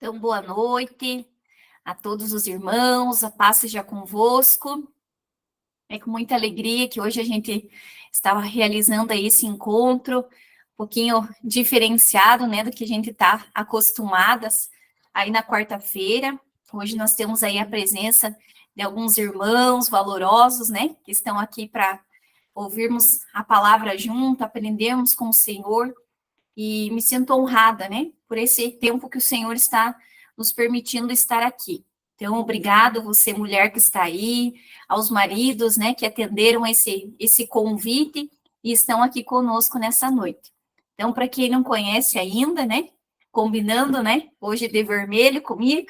Então, boa noite a todos os irmãos, a paz seja convosco. É com muita alegria que hoje a gente estava realizando aí esse encontro, um pouquinho diferenciado, né, do que a gente está acostumadas aí na quarta-feira. Hoje nós temos aí a presença de alguns irmãos valorosos, né, que estão aqui para ouvirmos a palavra junto, aprendermos com o Senhor. E me sinto honrada, né, por esse tempo que o Senhor está nos permitindo estar aqui. Então, obrigado você, mulher que está aí, aos maridos, né, que atenderam esse convite e estão aqui conosco nessa noite. Então, para quem não conhece ainda, né, combinando, né, hoje de vermelho comigo,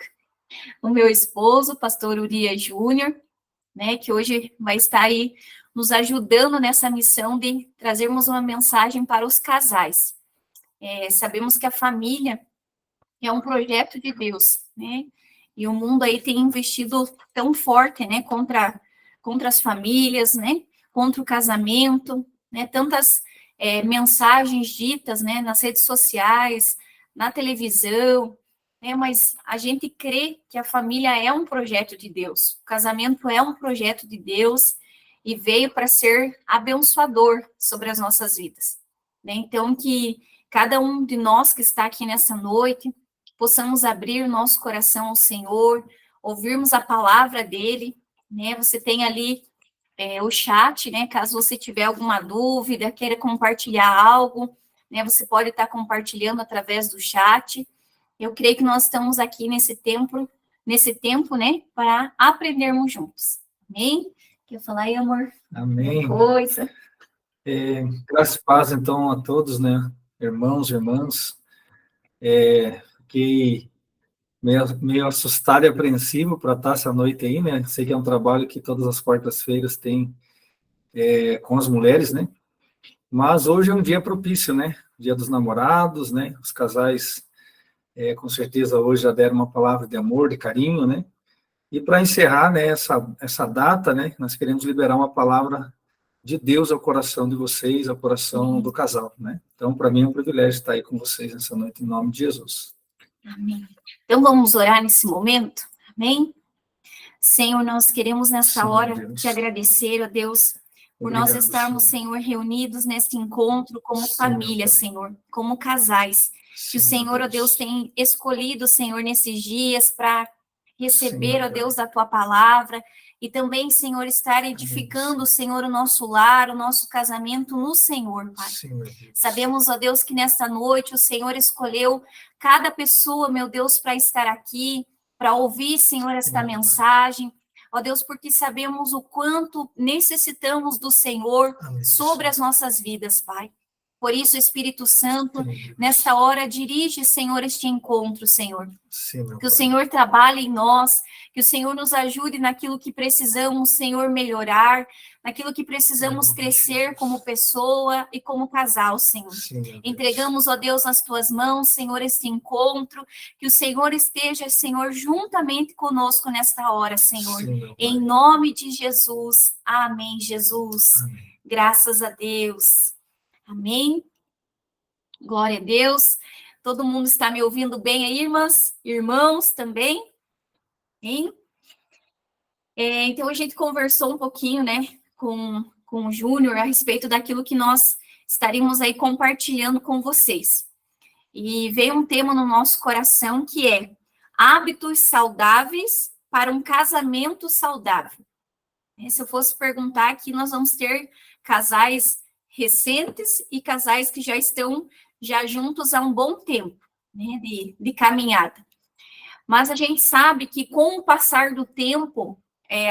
o meu esposo, pastor Urias Júnior, né, que hoje vai estar aí nos ajudando nessa missão de trazermos uma mensagem para os casais. Sabemos que a família é um projeto de Deus, né? E o mundo aí tem investido tão forte, né? Contra as famílias, né? Contra o casamento, né? Tantas mensagens ditas, né? Nas redes sociais, na televisão, né? Mas a gente crê que a família é um projeto de Deus. O casamento é um projeto de Deus e veio para ser abençoador sobre as nossas vidas, né? Então, que cada um de nós que está aqui nessa noite, possamos abrir o nosso coração ao Senhor, ouvirmos a palavra dele, né? Você tem ali o chat, né? Caso você tiver alguma dúvida, queira compartilhar algo, né? Você pode estar compartilhando através do chat. Eu creio que nós estamos aqui nesse tempo, né? Para aprendermos juntos. Amém? Quer falar aí, amor? Amém. Coisa. Graças e paz, então, a todos, né? Irmãos, irmãs. Fiquei meio assustado e apreensivo para estar essa noite aí, né? Sei que é um trabalho que todas as quartas-feiras tem com as mulheres, né? Mas hoje é um dia propício, né? Dia dos namorados, né? Os casais, com certeza, hoje já deram uma palavra de amor, de carinho, né? E para encerrar, né, essa data, né? Nós queremos liberar uma palavra de Deus ao coração de vocês, ao coração do casal, né? Então, para mim é um privilégio estar aí com vocês nessa noite, em nome de Jesus. Amém. Então, vamos orar nesse momento? Amém? Senhor, nós queremos nessa hora te agradecer, ó Deus, por nós estarmos, Senhor, reunidos neste encontro como família, Senhor, como casais. Que o Senhor, ó Deus, tem escolhido, Senhor, nesses dias para receber, ó Deus, a tua palavra e também, Senhor, estar edificando, Senhor, o nosso lar, o nosso casamento no Senhor, Pai. Sabemos, ó Deus, que nesta noite o Senhor escolheu cada pessoa, meu Deus, para estar aqui, para ouvir, Senhor, esta mensagem. Ó Deus, porque sabemos o quanto necessitamos do Senhor sobre as nossas vidas, Pai. Por isso, Espírito Santo, nesta hora, dirige, Senhor, este encontro, Senhor. Que o Senhor trabalhe em nós, que o Senhor nos ajude naquilo que precisamos, Senhor, melhorar, naquilo que precisamos crescer como pessoa e como casal, Senhor. Entregamos, ó Deus, nas tuas mãos, Senhor, este encontro, que o Senhor esteja, Senhor, juntamente conosco nesta hora, Senhor. Em nome de Jesus. Amém, Jesus. Amém. Graças a Deus. Amém. Glória a Deus. Todo mundo está me ouvindo bem aí, irmãs? Irmãos também? Hein? Então, a gente conversou um pouquinho, né, com o Júnior a respeito daquilo que nós estaríamos aí compartilhando com vocês. E veio um tema no nosso coração que é hábitos saudáveis para um casamento saudável. Se eu fosse perguntar aqui, nós vamos ter casais recentes e casais que já estão já juntos há um bom tempo, né, de caminhada. Mas a gente sabe que com o passar do tempo,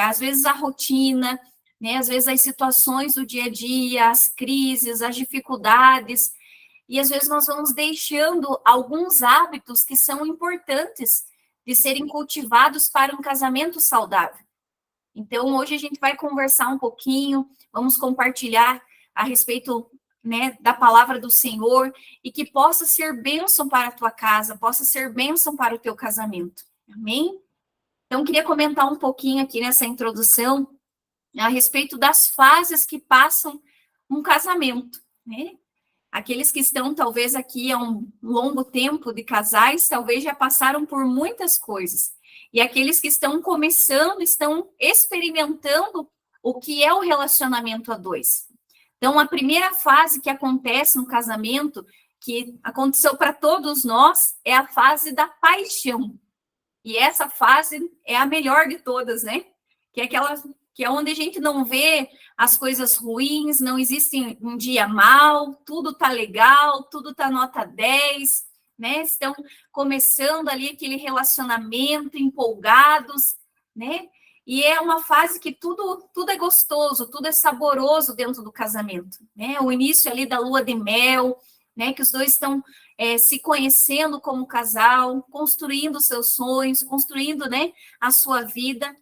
às vezes a rotina, né, às vezes as situações do dia a dia, as crises, as dificuldades, e às vezes nós vamos deixando alguns hábitos que são importantes de serem cultivados para um casamento saudável. Então, hoje a gente vai conversar um pouquinho, vamos compartilhar a respeito, né, da palavra do Senhor e que possa ser bênção para a tua casa, possa ser bênção para o teu casamento. Amém? Então, queria comentar um pouquinho aqui nessa introdução a respeito das fases que passam um casamento, né? Aqueles que estão, talvez, aqui há um longo tempo de casais, talvez já passaram por muitas coisas. E aqueles que estão começando, estão experimentando o que é o relacionamento a dois. Então, a primeira fase que acontece no casamento, que aconteceu para todos nós, é a fase da paixão. E essa fase é a melhor de todas, né? Que é aquela que é onde a gente não vê as coisas ruins, não existe um dia mal, tudo tá legal, tudo tá nota 10, né? Estão começando ali aquele relacionamento, empolgados, né? E é uma fase que tudo é gostoso, tudo é saboroso dentro do casamento, né? O início ali da lua de mel, né? Que os dois estão se conhecendo como casal, construindo seus sonhos, construindo, né, a sua vida.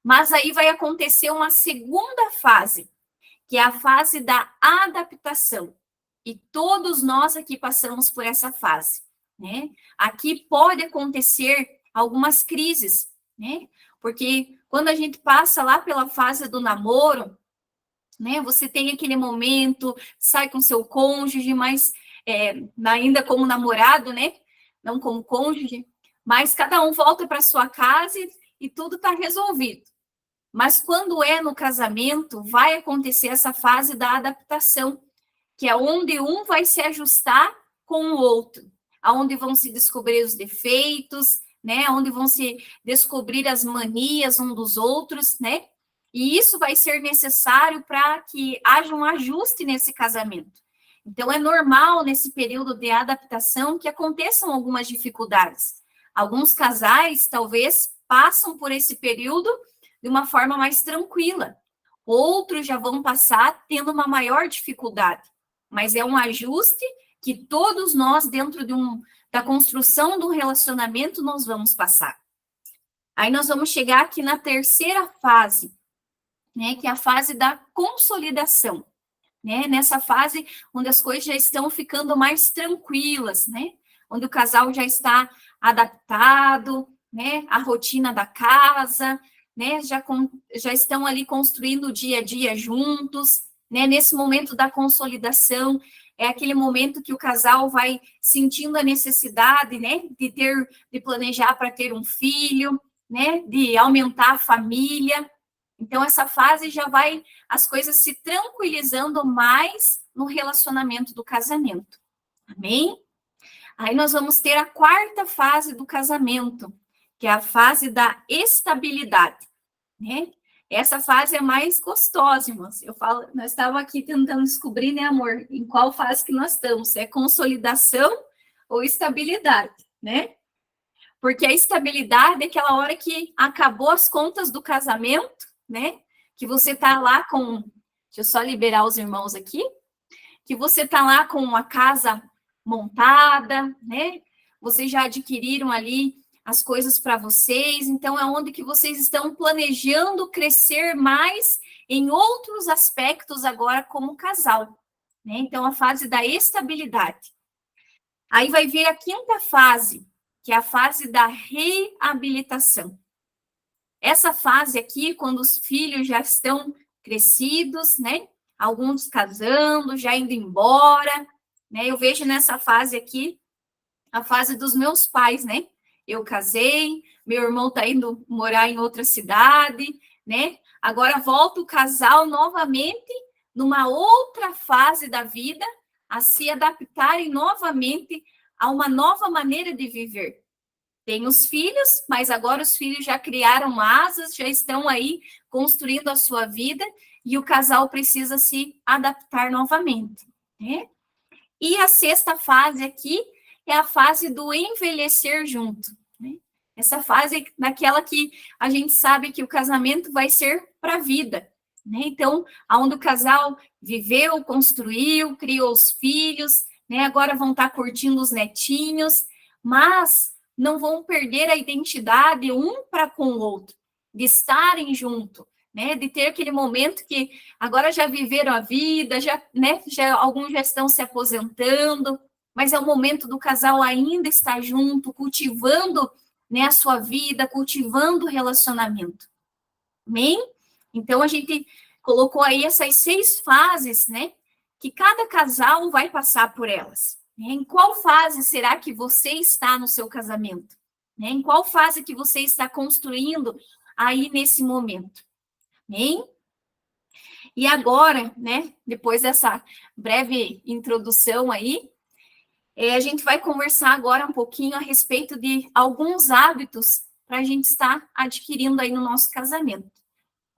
Mas aí vai acontecer uma segunda fase, que é a fase da adaptação. E todos nós aqui passamos por essa fase, né? Aqui pode acontecer algumas crises, né? Porque quando a gente passa lá pela fase do namoro, né? Você tem aquele momento, sai com seu cônjuge, mas ainda como namorado, né? Não como cônjuge, mas cada um volta para sua casa e tudo está resolvido. Mas quando é no casamento, vai acontecer essa fase da adaptação, que é onde um vai se ajustar com o outro, aonde vão se descobrir os defeitos, né? Onde vão se descobrir as manias um dos outros, né? E isso vai ser necessário para que haja um ajuste nesse casamento. Então, é normal nesse período de adaptação que aconteçam algumas dificuldades. Alguns casais, talvez, passam por esse período de uma forma mais tranquila. Outros já vão passar tendo uma maior dificuldade. Mas é um ajuste que todos nós, dentro da construção do relacionamento, nós vamos passar. Aí nós vamos chegar aqui na terceira fase, né, que é a fase da consolidação. Né? Nessa fase onde as coisas já estão ficando mais tranquilas, né? Onde o casal já está adaptado, né? À rotina da casa, né? Já estão ali construindo o dia a dia juntos, né? Nesse momento da consolidação, é aquele momento que o casal vai sentindo a necessidade, né? De planejar para ter um filho, né? De aumentar a família. Então, essa fase já vai as coisas se tranquilizando mais no relacionamento do casamento. Amém? Aí nós vamos ter a quarta fase do casamento, que é a fase da estabilidade, né? Essa fase é mais gostosa, irmãos. Nós estávamos aqui tentando descobrir, né, amor, em qual fase que nós estamos, se é consolidação ou estabilidade, né? Porque a estabilidade é aquela hora que acabou as contas do casamento, né? Que você está lá com... Deixa eu só liberar os irmãos aqui. Que você está lá com a casa montada, né? Vocês já adquiriram ali as coisas para vocês. Então, é onde que vocês estão planejando crescer mais em outros aspectos agora como casal, né? Então, a fase da estabilidade. Aí vai vir a quinta fase, que é a fase da reabilitação. Essa fase aqui, quando os filhos já estão crescidos, né? Alguns casando, já indo embora, né? Eu vejo nessa fase aqui a fase dos meus pais, né? Eu casei, meu irmão está indo morar em outra cidade, né? Agora volta o casal novamente numa outra fase da vida, a se adaptarem novamente a uma nova maneira de viver. Tem os filhos, mas agora os filhos já criaram asas, já estão aí construindo a sua vida e o casal precisa se adaptar novamente, né? E a sexta fase aqui é a fase do envelhecer junto, né? Essa fase é daquela que a gente sabe que o casamento vai ser para a vida, né? Então, onde o casal viveu, construiu, criou os filhos, né? Agora vão estar curtindo os netinhos, mas não vão perder a identidade um para com o outro, de estarem junto, né? De ter aquele momento que agora já viveram a vida, né? Alguns já estão se aposentando, mas é o momento do casal ainda estar junto, cultivando, né, a sua vida, cultivando o relacionamento. Amém? Então, a gente colocou aí essas 6 fases, né? que cada casal vai passar por elas. Em qual fase será que você está no seu casamento? Em qual fase que você está construindo aí nesse momento? Amém? E agora, né, depois dessa breve introdução aí, a gente vai conversar agora um pouquinho a respeito de alguns hábitos para a gente estar adquirindo aí no nosso casamento.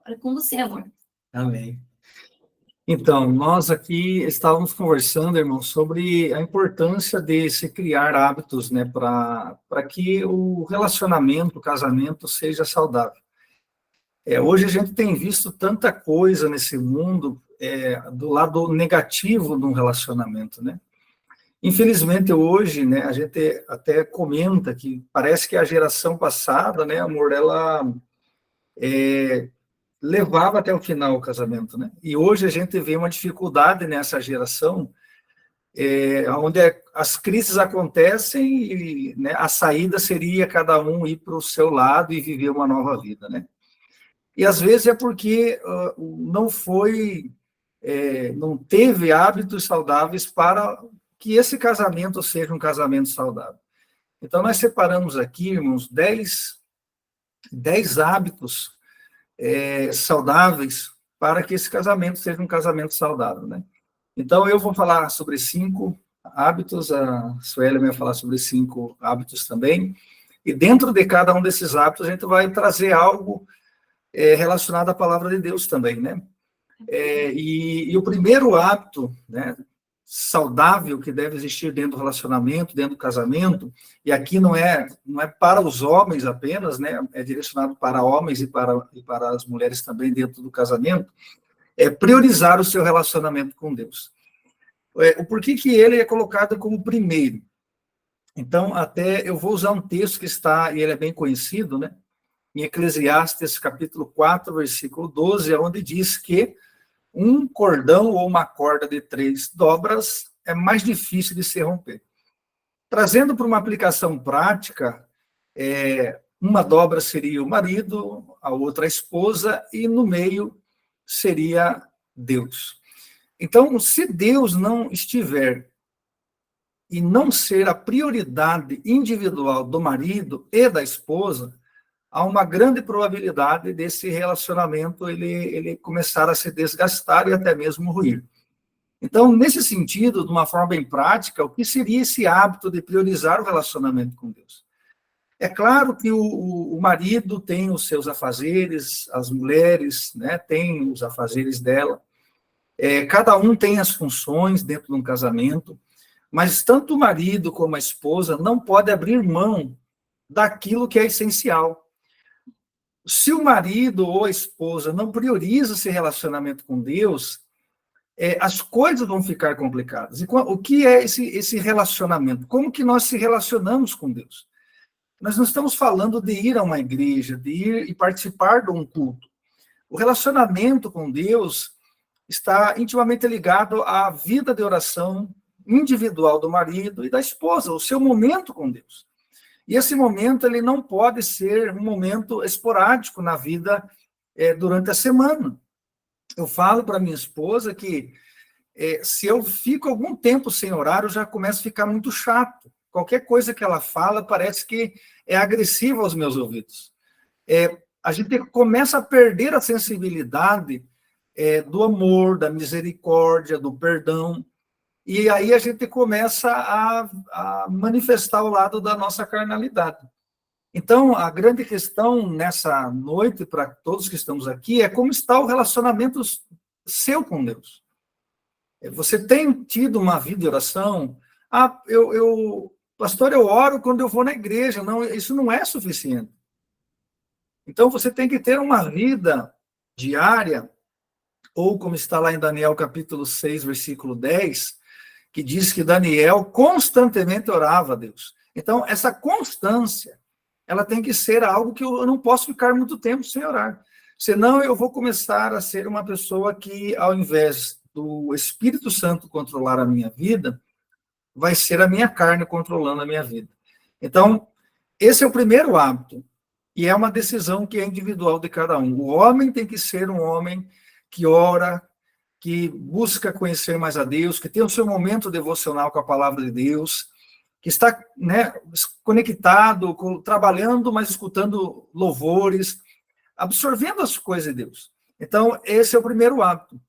Agora com você, amor. Amém. Então, nós aqui estávamos conversando, irmão, sobre a importância de se criar hábitos, né, para que o relacionamento, o casamento seja saudável. Hoje a gente tem visto tanta coisa nesse mundo do lado negativo de um relacionamento, né? Infelizmente, hoje, né, a gente até comenta que parece que a geração passada, né, amor, ela levava até o final o casamento, né? E hoje a gente vê uma dificuldade nessa geração, onde as crises acontecem e, né, a saída seria cada um ir para o seu lado e viver uma nova vida, né? E às vezes é porque não teve hábitos saudáveis para que esse casamento seja um casamento saudável. Então, nós separamos aqui, irmãos, 10 hábitos saudáveis para que esse casamento seja um casamento saudável, né? Então, eu vou falar sobre 5 hábitos, a Sueli vai falar sobre 5 hábitos também, e dentro de cada um desses hábitos, a gente vai trazer algo relacionado à palavra de Deus também, né? E o primeiro hábito, né, saudável que deve existir dentro do relacionamento, dentro do casamento, e aqui não é para os homens apenas, né, é direcionado para homens e para as mulheres também dentro do casamento, é priorizar o seu relacionamento com Deus. O porquê que ele é colocado como primeiro? Então, até eu vou usar um texto que está, e ele é bem conhecido, né, em Eclesiastes, capítulo 4, versículo 12, onde diz que um cordão ou uma corda de 3 dobras é mais difícil de se romper. Trazendo para uma aplicação prática, uma dobra seria o marido, a outra a esposa, e no meio seria Deus. Então, se Deus não estiver e não ser a prioridade individual do marido e da esposa, há uma grande probabilidade desse relacionamento ele começar a se desgastar e até mesmo ruir. Então, nesse sentido, de uma forma bem prática, o que seria esse hábito de priorizar o relacionamento com Deus? É claro que o marido tem os seus afazeres, as mulheres, né, têm os afazeres dela, cada um tem as funções dentro de um casamento, mas tanto o marido como a esposa não podem abrir mão daquilo que é essencial. Se o marido ou a esposa não prioriza esse relacionamento com Deus, as coisas vão ficar complicadas. E o que é esse relacionamento? Como que nós se relacionamos com Deus? Nós não estamos falando de ir a uma igreja, de ir e participar de um culto. O relacionamento com Deus está intimamente ligado à vida de oração individual do marido e da esposa, o seu momento com Deus. E esse momento ele não pode ser um momento esporádico na vida durante a semana. Eu falo para minha esposa que se eu fico algum tempo sem orar, eu já começo a ficar muito chato. Qualquer coisa que ela fala parece que é agressiva aos meus ouvidos. A gente começa a perder a sensibilidade do amor, da misericórdia, do perdão. E aí a gente começa a manifestar o lado da nossa carnalidade. Então, a grande questão nessa noite, para todos que estamos aqui, é como está o relacionamento seu com Deus. Você tem tido uma vida de oração? Pastor, eu oro quando eu vou na igreja. Não, isso não é suficiente. Então, você tem que ter uma vida diária, ou como está lá em Daniel capítulo 6, versículo 10, que diz que Daniel constantemente orava a Deus. Então, essa constância, ela tem que ser algo que eu não posso ficar muito tempo sem orar. Senão, eu vou começar a ser uma pessoa que, ao invés do Espírito Santo controlar a minha vida, vai ser a minha carne controlando a minha vida. Então, esse é o primeiro hábito. E é uma decisão que é individual de cada um. O homem tem que ser um homem que ora, que busca conhecer mais a Deus, que tem o seu momento devocional com a palavra de Deus, que está, né, conectado, trabalhando, mas escutando louvores, absorvendo as coisas de Deus. Então, esse é o primeiro hábito.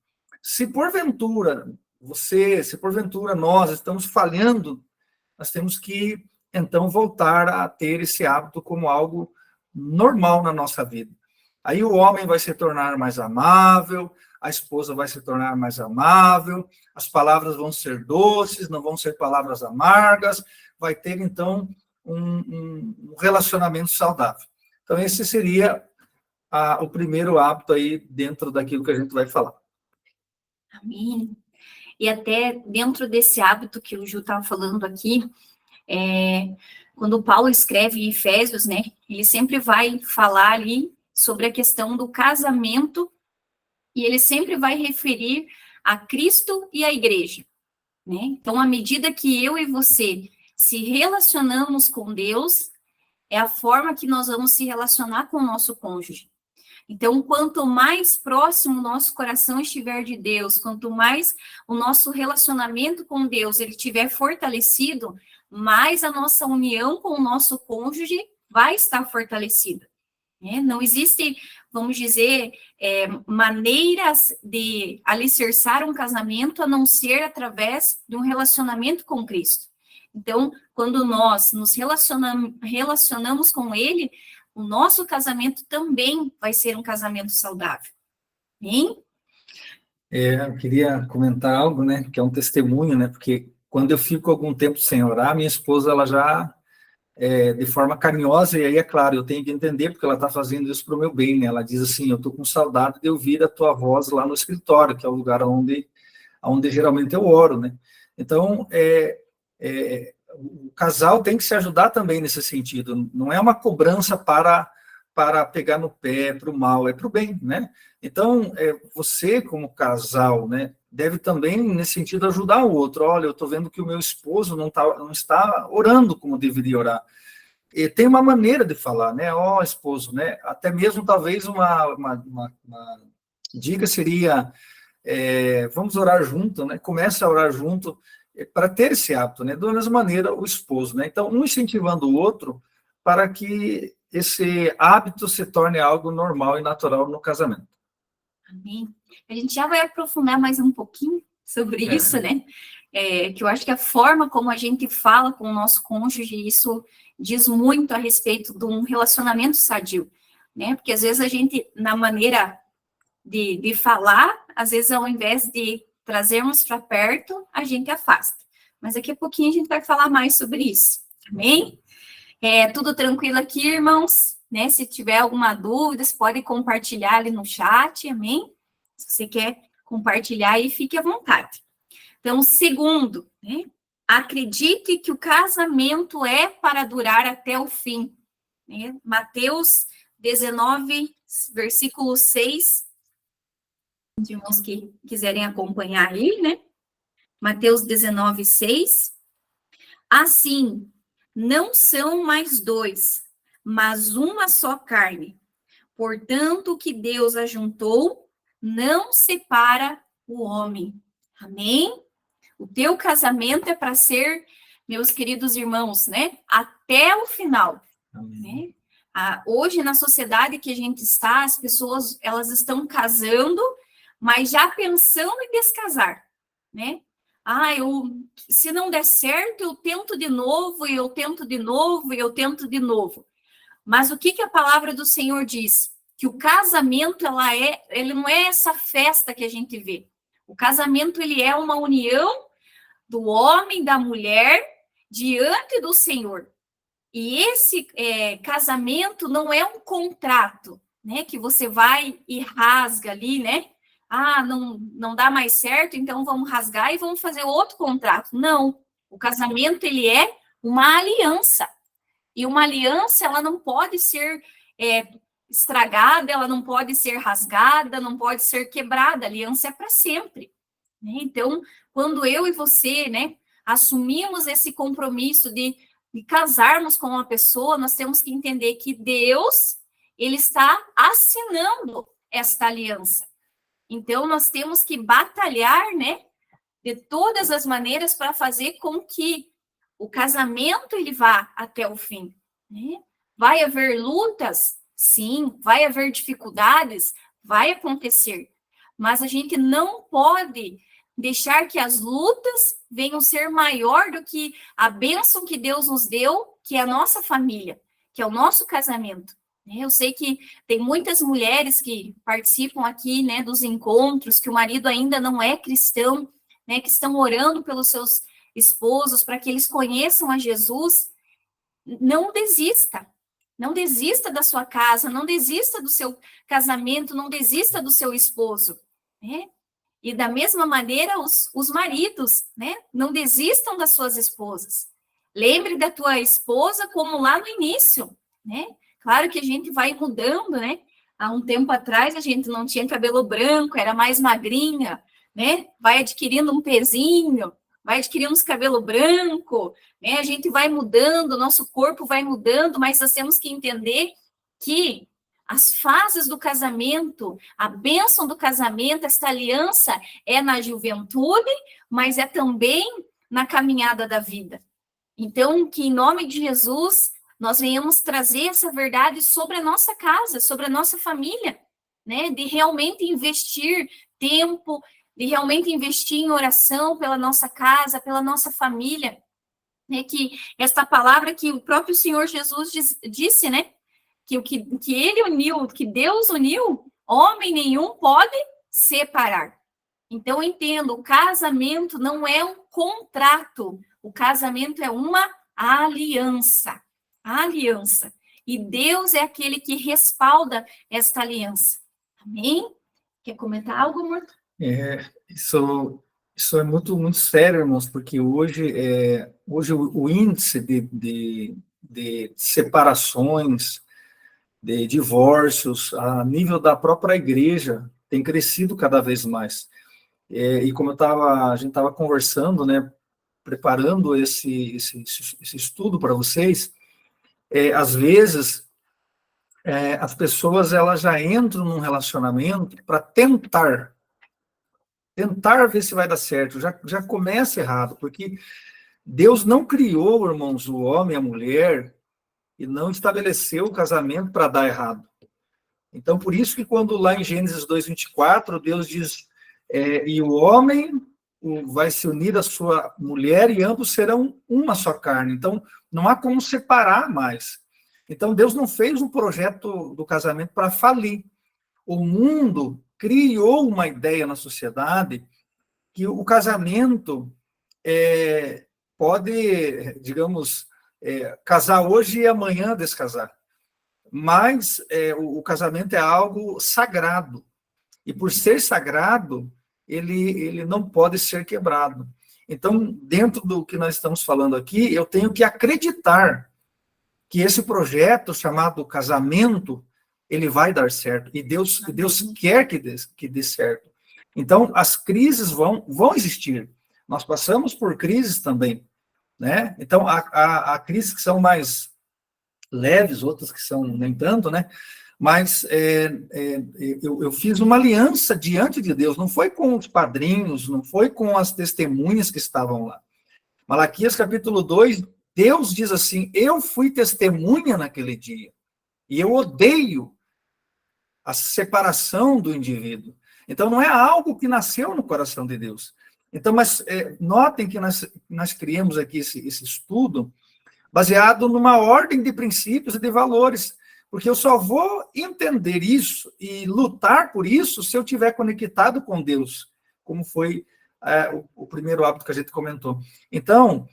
Se porventura nós estamos falhando, nós temos que, então, voltar a ter esse hábito como algo normal na nossa vida. Aí o homem vai se tornar mais amável, a esposa vai se tornar mais amável, as palavras vão ser doces, não vão ser palavras amargas, vai ter, então, um relacionamento saudável. Então, esse seria o primeiro hábito aí dentro daquilo que a gente vai falar. Amém. E até dentro desse hábito que o Ju estava falando aqui, quando Paulo escreve em Efésios, né, ele sempre vai falar ali sobre a questão do casamento, e ele sempre vai referir a Cristo e a igreja, né? Então, à medida que eu e você se relacionamos com Deus, é a forma que nós vamos se relacionar com o nosso cônjuge. Então, quanto mais próximo o nosso coração estiver de Deus, quanto mais o nosso relacionamento com Deus ele estiver fortalecido, mais a nossa união com o nosso cônjuge vai estar fortalecida. Né? Não existe, vamos dizer, maneiras de alicerçar um casamento a não ser através de um relacionamento com Cristo. Então, quando nós nos relacionamos com Ele, o nosso casamento também vai ser um casamento saudável. Hein? Eu queria comentar algo, né, que é um testemunho, né, porque quando eu fico algum tempo sem orar, minha esposa, ela já, de forma carinhosa, e aí, é claro, eu tenho que entender, porque ela está fazendo isso para o meu bem, né, ela diz assim, eu estou com saudade de ouvir a tua voz lá no escritório, que é o lugar onde geralmente eu oro, né, então, o casal tem que se ajudar também nesse sentido, não é uma cobrança para pegar no pé, para o mal, é para o bem, né? Então, você como casal, né, deve também, nesse sentido, ajudar o outro. Olha, eu estou vendo que o meu esposo não está orando como deveria orar. E tem uma maneira de falar, né? Ó, esposo, né? Até mesmo, talvez, uma dica seria, vamos orar junto, né? Comece a orar junto, para ter esse hábito, né? Da mesma maneira, o esposo, né? Então, um incentivando o outro para que esse hábito se torne algo normal e natural no casamento. Amém. A gente já vai aprofundar mais um pouquinho sobre isso, né? Que eu acho que a forma como a gente fala com o nosso cônjuge, isso diz muito a respeito de um relacionamento sadio, né? Porque às vezes a gente, na maneira de falar, às vezes ao invés de trazermos para perto, a gente afasta. Mas daqui a pouquinho a gente vai falar mais sobre isso. Amém? Tudo tranquilo aqui, irmãos? Né? Se tiver alguma dúvida, você pode compartilhar ali no chat, amém? Se você quer compartilhar aí, fique à vontade. Então, segundo, né? Acredite que o casamento é para durar até o fim. Né? Mateus 19, versículo 6. Os irmãos que quiserem acompanhar aí, né? Mateus 19, 6. Assim, não são mais dois, mas uma só carne. Portanto, o que Deus ajuntou, não separa o homem. Amém? O teu casamento é para ser, meus queridos irmãos, né? Até o final. Né? Hoje, na sociedade que a gente está, as pessoas, elas estão casando, mas já pensando em descasar, né? Se não der certo, eu tento de novo, e eu tento de novo, e eu tento de novo. Mas o que a palavra do Senhor diz? Que o casamento, ele não é essa festa que a gente vê. O casamento, ele é uma união do homem e da mulher diante do Senhor. E esse casamento não é um contrato, né? Que você vai e rasga ali, né? Não dá mais certo, então vamos rasgar e vamos fazer outro contrato. Não, o casamento, ele é uma aliança. E uma aliança, ela não pode ser estragada, ela não pode ser rasgada, não pode ser quebrada. A aliança é para sempre. Né? Então, quando eu e você, né, assumimos esse compromisso de casarmos com uma pessoa, nós temos que entender que Deus, ele está assinando esta aliança. Então, nós temos que batalhar, né, de todas as maneiras para fazer com que o casamento ele vá até o fim, né? Vai haver lutas? Sim. Vai haver dificuldades? Vai acontecer. Mas a gente não pode deixar que as lutas venham ser maior do que a bênção que Deus nos deu, que é a nossa família, que é o nosso casamento. Eu sei que tem muitas mulheres que participam aqui, né, dos encontros, que o marido ainda não é cristão, né, que estão orando pelos seus esposos para que eles conheçam a Jesus. Não desista. Não desista da sua casa, não desista do seu casamento, não desista do seu esposo, né? E da mesma maneira, os maridos, né? Não desistam das suas esposas. Lembre da tua esposa como lá no início, né? Claro que a gente vai mudando, né? Há um tempo atrás a gente não tinha cabelo branco, era mais magrinha, né? Vai adquirindo um pezinho, vai adquirindo uns cabelo branco, né? A gente vai mudando, nosso corpo vai mudando, mas nós temos que entender que as fases do casamento, a bênção do casamento, esta aliança é na juventude, mas é também na caminhada da vida. Então, que em nome de Jesus, nós venhamos trazer essa verdade sobre a nossa casa, sobre a nossa família, né? De realmente investir tempo, de realmente investir em oração pela nossa casa, pela nossa família, né? Que esta palavra que o próprio Senhor Jesus disse, né? Que o que ele uniu, que Deus uniu, homem nenhum pode separar. Então, entendo, o casamento não é um contrato, o casamento é uma aliança. Aliança. E Deus é aquele que respalda esta aliança. Amém? Quer comentar algo, amor? Isso é muito, muito sério, irmãos, porque hoje o índice de separações, de divórcios, a nível da própria igreja, tem crescido cada vez mais. E como a gente estava conversando, né, preparando esse estudo para vocês, às vezes as pessoas elas já entram num relacionamento para tentar ver se vai dar certo, já começa errado, porque Deus não criou, irmãos, o homem e a mulher e não estabeleceu o casamento para dar errado. Então, por isso que quando lá em Gênesis 2:24, Deus diz, e o homem vai se unir à sua mulher e ambos serão uma só carne. Então, não há como separar mais. Então, Deus não fez um projeto do casamento para falir. O mundo criou uma ideia na sociedade que o casamento pode, digamos, casar hoje e amanhã descasar. Mas o casamento é algo sagrado. E por ser sagrado, ele não pode ser quebrado. Então, dentro do que nós estamos falando aqui, eu tenho que acreditar que esse projeto chamado casamento, ele vai dar certo. E Deus quer que dê certo. Então, as crises vão existir. Nós passamos por crises também, né? Então, há crises que são mais leves, outras que são nem tanto, né? Mas eu fiz uma aliança diante de Deus, não foi com os padrinhos, não foi com as testemunhas que estavam lá. Malaquias capítulo 2, Deus diz assim, eu fui testemunha naquele dia, e eu odeio a separação do indivíduo. Então, não é algo que nasceu no coração de Deus. Então, mas notem que nós criamos aqui esse estudo baseado numa ordem de princípios e de valores, porque eu só vou entender isso e lutar por isso se eu estiver conectado com Deus, como foi o primeiro hábito que a gente comentou. Então,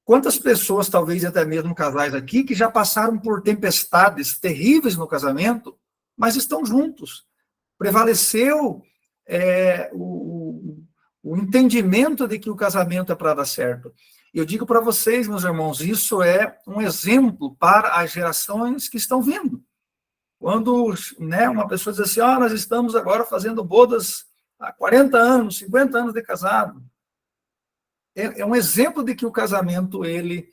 quantas pessoas, talvez até mesmo casais aqui, que já passaram por tempestades terríveis no casamento, mas estão juntos. Prevaleceu o entendimento de que o casamento é para dar certo. Eu digo para vocês, meus irmãos, isso é um exemplo para as gerações que estão vindo. Quando, né, uma pessoa diz assim, nós estamos agora fazendo bodas há 40 anos, 50 anos de casado. É um exemplo de que o casamento, ele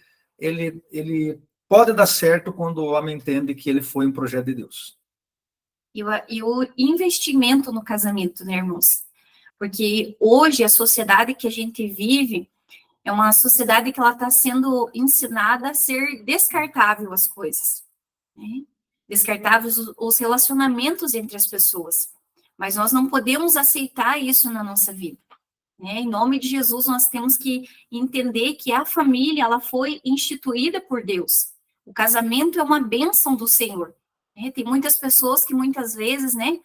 pode dar certo quando o homem entende que ele foi um projeto de Deus. e o investimento no casamento, né, irmãos? Porque hoje a sociedade que a gente vive é uma sociedade que ela está sendo ensinada a ser descartável as coisas, né? Descartáveis os relacionamentos entre as pessoas. Mas nós não podemos aceitar isso na nossa vida, né? Em nome de Jesus, nós temos que entender que a família, ela foi instituída por Deus. O casamento é uma bênção do Senhor, né? Tem muitas pessoas que muitas vezes, né,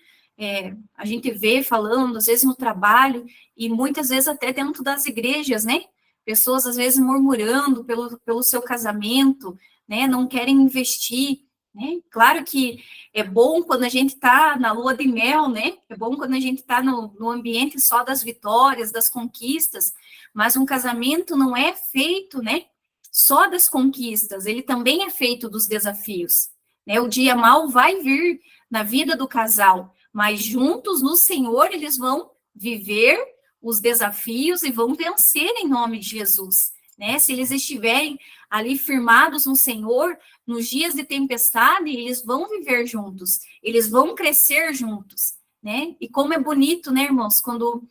a gente vê falando, às vezes no trabalho, e muitas vezes até dentro das igrejas, né? Pessoas, às vezes, murmurando pelo seu casamento, né? Não querem investir, né? Claro que é bom quando a gente está na lua de mel, né? É bom quando a gente está no ambiente só das vitórias, das conquistas, mas um casamento não é feito, né, só das conquistas, ele também é feito dos desafios, né? O dia mau vai vir na vida do casal, mas juntos no Senhor eles vão viver os desafios e vão vencer em nome de Jesus, né? Se eles estiverem ali firmados no Senhor, nos dias de tempestade, eles vão viver juntos, eles vão crescer juntos, né? E como é bonito, né, irmãos, quando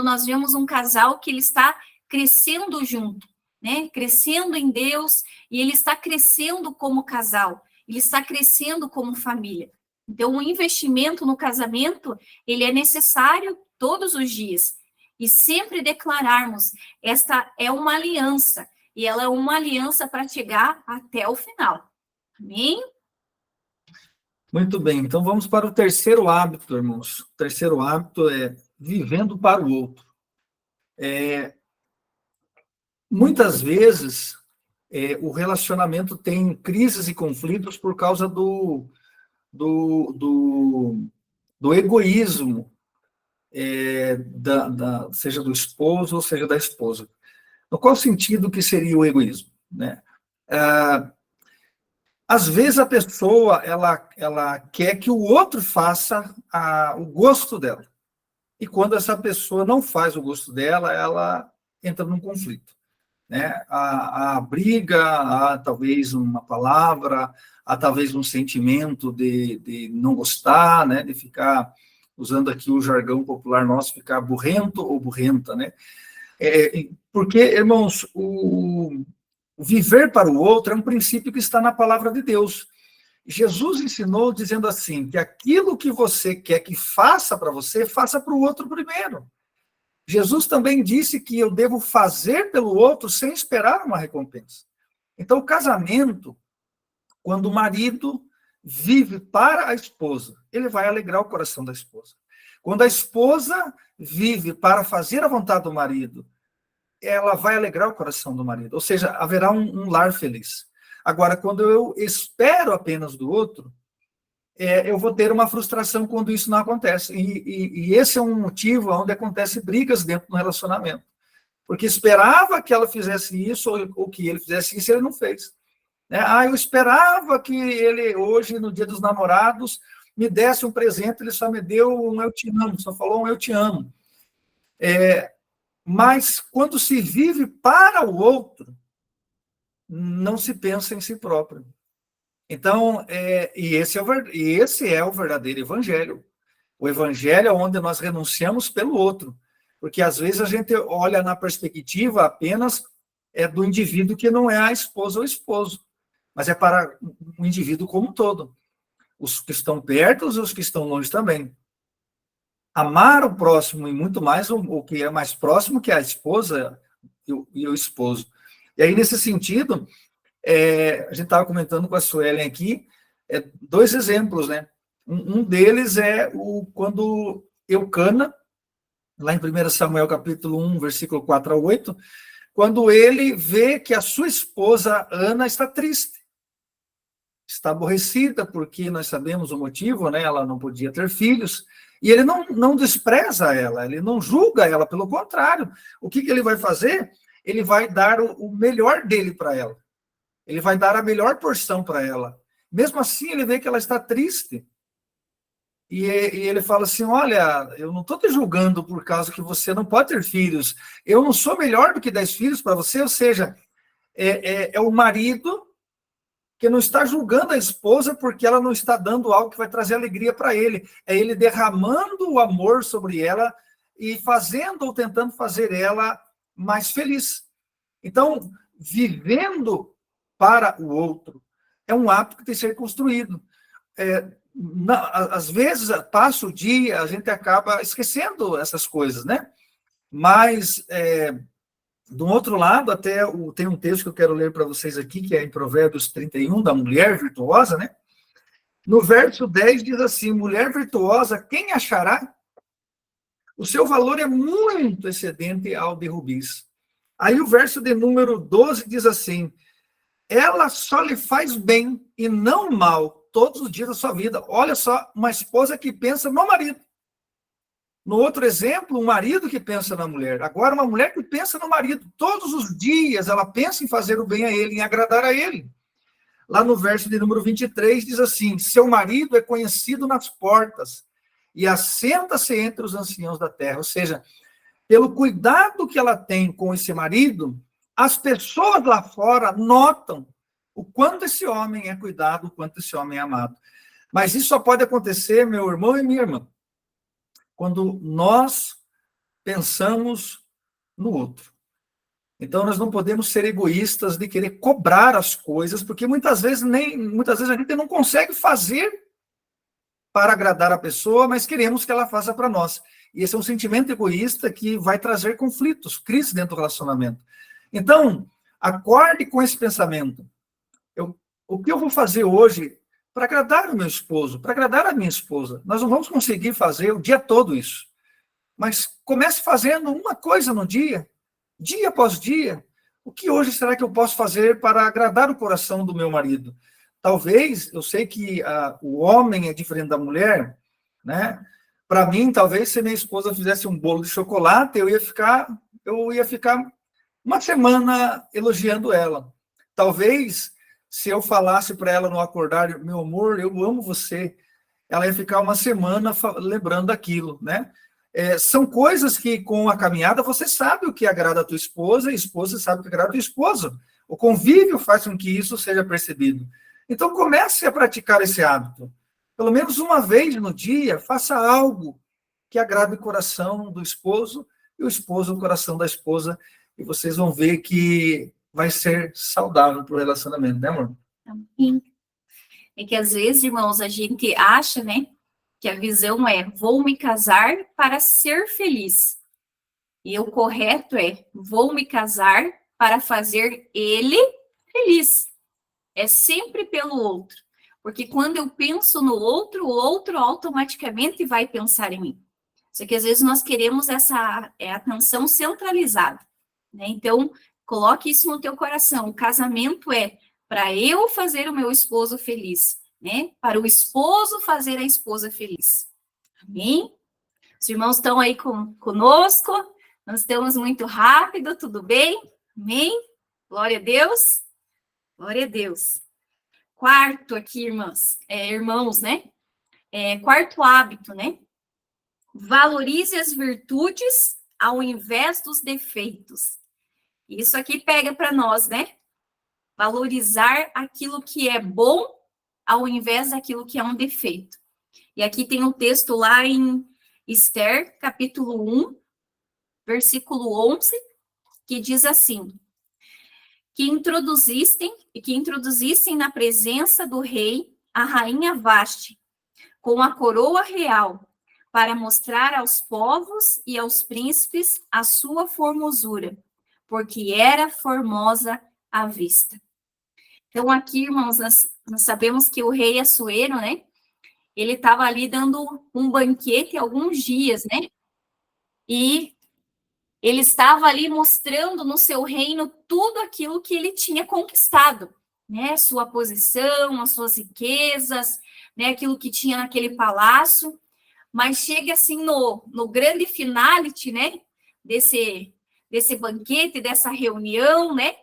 nós vemos um casal que ele está crescendo junto, né? Crescendo em Deus, e ele está crescendo como casal, ele está crescendo como família. Então, o investimento no casamento, ele é necessário todos os dias. E sempre declararmos, esta é uma aliança, e ela é uma aliança para chegar até o final. Amém? Muito bem, então vamos para o terceiro hábito, irmãos. O terceiro hábito é vivendo para o outro. Muitas vezes, o relacionamento tem crises e conflitos por causa do egoísmo, seja do esposo ou seja da esposa. No qual sentido que seria o egoísmo, né? Às vezes a pessoa ela quer que o outro faça o gosto dela. E quando essa pessoa não faz o gosto dela, ela entra num conflito, né? A briga, há talvez uma palavra, há talvez um sentimento de não gostar, né? De ficar, usando aqui o jargão popular nosso, ficar burrento ou burrenta, né? Porque, irmãos, o viver para o outro é um princípio que está na palavra de Deus. Jesus ensinou dizendo assim, que aquilo que você quer que faça para você, faça para o outro primeiro. Jesus também disse que eu devo fazer pelo outro sem esperar uma recompensa. Então, o casamento, quando o marido vive para a esposa, ele vai alegrar o coração da esposa. Quando a esposa vive para fazer a vontade do marido, ela vai alegrar o coração do marido. Ou seja, haverá um lar feliz. Agora, quando eu espero apenas do outro, eu vou ter uma frustração quando isso não acontece. E esse é um motivo onde acontecem brigas dentro do relacionamento. Porque esperava que ela fizesse isso, ou que ele fizesse isso, e ele não fez. Né? Eu esperava que ele, hoje, no dia dos namorados, me desse um presente, ele só me deu um eu te amo, só falou um eu te amo. Mas, quando se vive para o outro, não se pensa em si próprio. Então, esse é o verdadeiro evangelho. O evangelho é onde nós renunciamos pelo outro. Porque, às vezes, a gente olha na perspectiva apenas do indivíduo que não é a esposa ou o esposo, mas é para o indivíduo como um todo. Os que estão perto e os que estão longe também. Amar o próximo e muito mais o que é mais próximo, que é a esposa e o esposo. E aí, nesse sentido, a gente estava comentando com a Suelen aqui, dois exemplos, né? Um deles é quando Eucana, lá em 1 Samuel capítulo 1, versículo 4 a 8, quando ele vê que a sua esposa Ana está triste, está aborrecida, porque nós sabemos o motivo, né? Ela não podia ter filhos, e ele não despreza ela, ele não julga ela, pelo contrário. O que ele vai fazer? Ele vai dar o melhor dele para ela. Ele vai dar a melhor porção para ela. Mesmo assim, ele vê que ela está triste. E ele fala assim, olha, eu não estou te julgando por causa que você não pode ter filhos. Eu não sou melhor do que 10 filhos para você. Ou seja, é o marido que não está julgando a esposa porque ela não está dando algo que vai trazer alegria para ele. É ele derramando o amor sobre ela e fazendo ou tentando fazer ela mais feliz. Então, vivendo para o outro é um hábito que tem que ser construído. Às vezes, passa o dia, a gente acaba esquecendo essas coisas, né? Mas, do outro lado, tem um texto que eu quero ler para vocês aqui, que é em Provérbios 31, da mulher virtuosa, né? No verso 10 diz assim: mulher virtuosa, quem achará? O seu valor é muito excedente ao de rubis. Aí o verso de número 12 diz assim: ela só lhe faz bem e não mal todos os dias da sua vida. Olha só, uma esposa que pensa no marido. No outro exemplo, um marido que pensa na mulher. Agora, uma mulher que pensa no marido. Todos os dias ela pensa em fazer o bem a ele, em agradar a ele. Lá no verso de número 23 diz assim: seu marido é conhecido nas portas e assenta-se entre os anciãos da terra. Ou seja, pelo cuidado que ela tem com esse marido, as pessoas lá fora notam o quanto esse homem é cuidado, o quanto esse homem é amado. Mas isso só pode acontecer, meu irmão e minha irmã, quando nós pensamos no outro. Então, nós não podemos ser egoístas de querer cobrar as coisas, porque muitas vezes a gente não consegue fazer para agradar a pessoa, mas queremos que ela faça para nós. E esse é um sentimento egoísta que vai trazer conflitos, crise dentro do relacionamento. Então, acorde com esse pensamento. O que eu vou fazer hoje para agradar o meu esposo, para agradar a minha esposa? Nós não vamos conseguir fazer o dia todo isso. Mas comece fazendo uma coisa no dia após dia. O que hoje será que eu posso fazer para agradar o coração do meu marido? Talvez, eu sei que o homem é diferente da mulher, né? Para mim, talvez, se minha esposa fizesse um bolo de chocolate, eu ia ficar uma semana elogiando ela. Talvez, se eu falasse para ela no acordar, meu amor, eu amo você, ela ia ficar uma semana lembrando daquilo, né? São coisas que, com a caminhada, você sabe o que agrada a tua esposa, e a esposa sabe o que agrada a tua esposa. O convívio faz com que isso seja percebido. Então, comece a praticar esse hábito. Pelo menos uma vez no dia, faça algo que agrade o coração do esposo e o esposo o coração da esposa, e vocês vão ver que vai ser saudável para o relacionamento, né, amor? Sim. É que às vezes, irmãos, a gente acha, né, que a visão é: vou me casar para ser feliz. E o correto é: vou me casar para fazer ele feliz. É sempre pelo outro. Porque quando eu penso no outro, o outro automaticamente vai pensar em mim. Só que às vezes nós queremos essa atenção centralizada, né? Então, coloque isso no teu coração. O casamento é para eu fazer o meu esposo feliz, né? Para o esposo fazer a esposa feliz. Amém? Os irmãos estão aí conosco. Nós estamos muito rápido, tudo bem? Amém? Glória a Deus. Glória a Deus. Quarto aqui, irmãos, né? Quarto hábito, né? Valorize as virtudes ao invés dos defeitos. Isso aqui pega para nós, né? Valorizar aquilo que é bom ao invés daquilo que é um defeito. E aqui tem um texto lá em Esther, capítulo 1, versículo 11, que diz assim: que introduzissem na presença do rei a rainha Vaste, com a coroa real, para mostrar aos povos e aos príncipes a sua formosura, porque era formosa à vista. Então, aqui, irmãos, nós sabemos que o rei Assuero, né, ele estava ali dando um banquete alguns dias, né, e ele estava ali mostrando no seu reino tudo aquilo que ele tinha conquistado, né, sua posição, as suas riquezas, né, aquilo que tinha naquele palácio. Mas chega assim no grande finality, né, desse banquete, dessa reunião, né,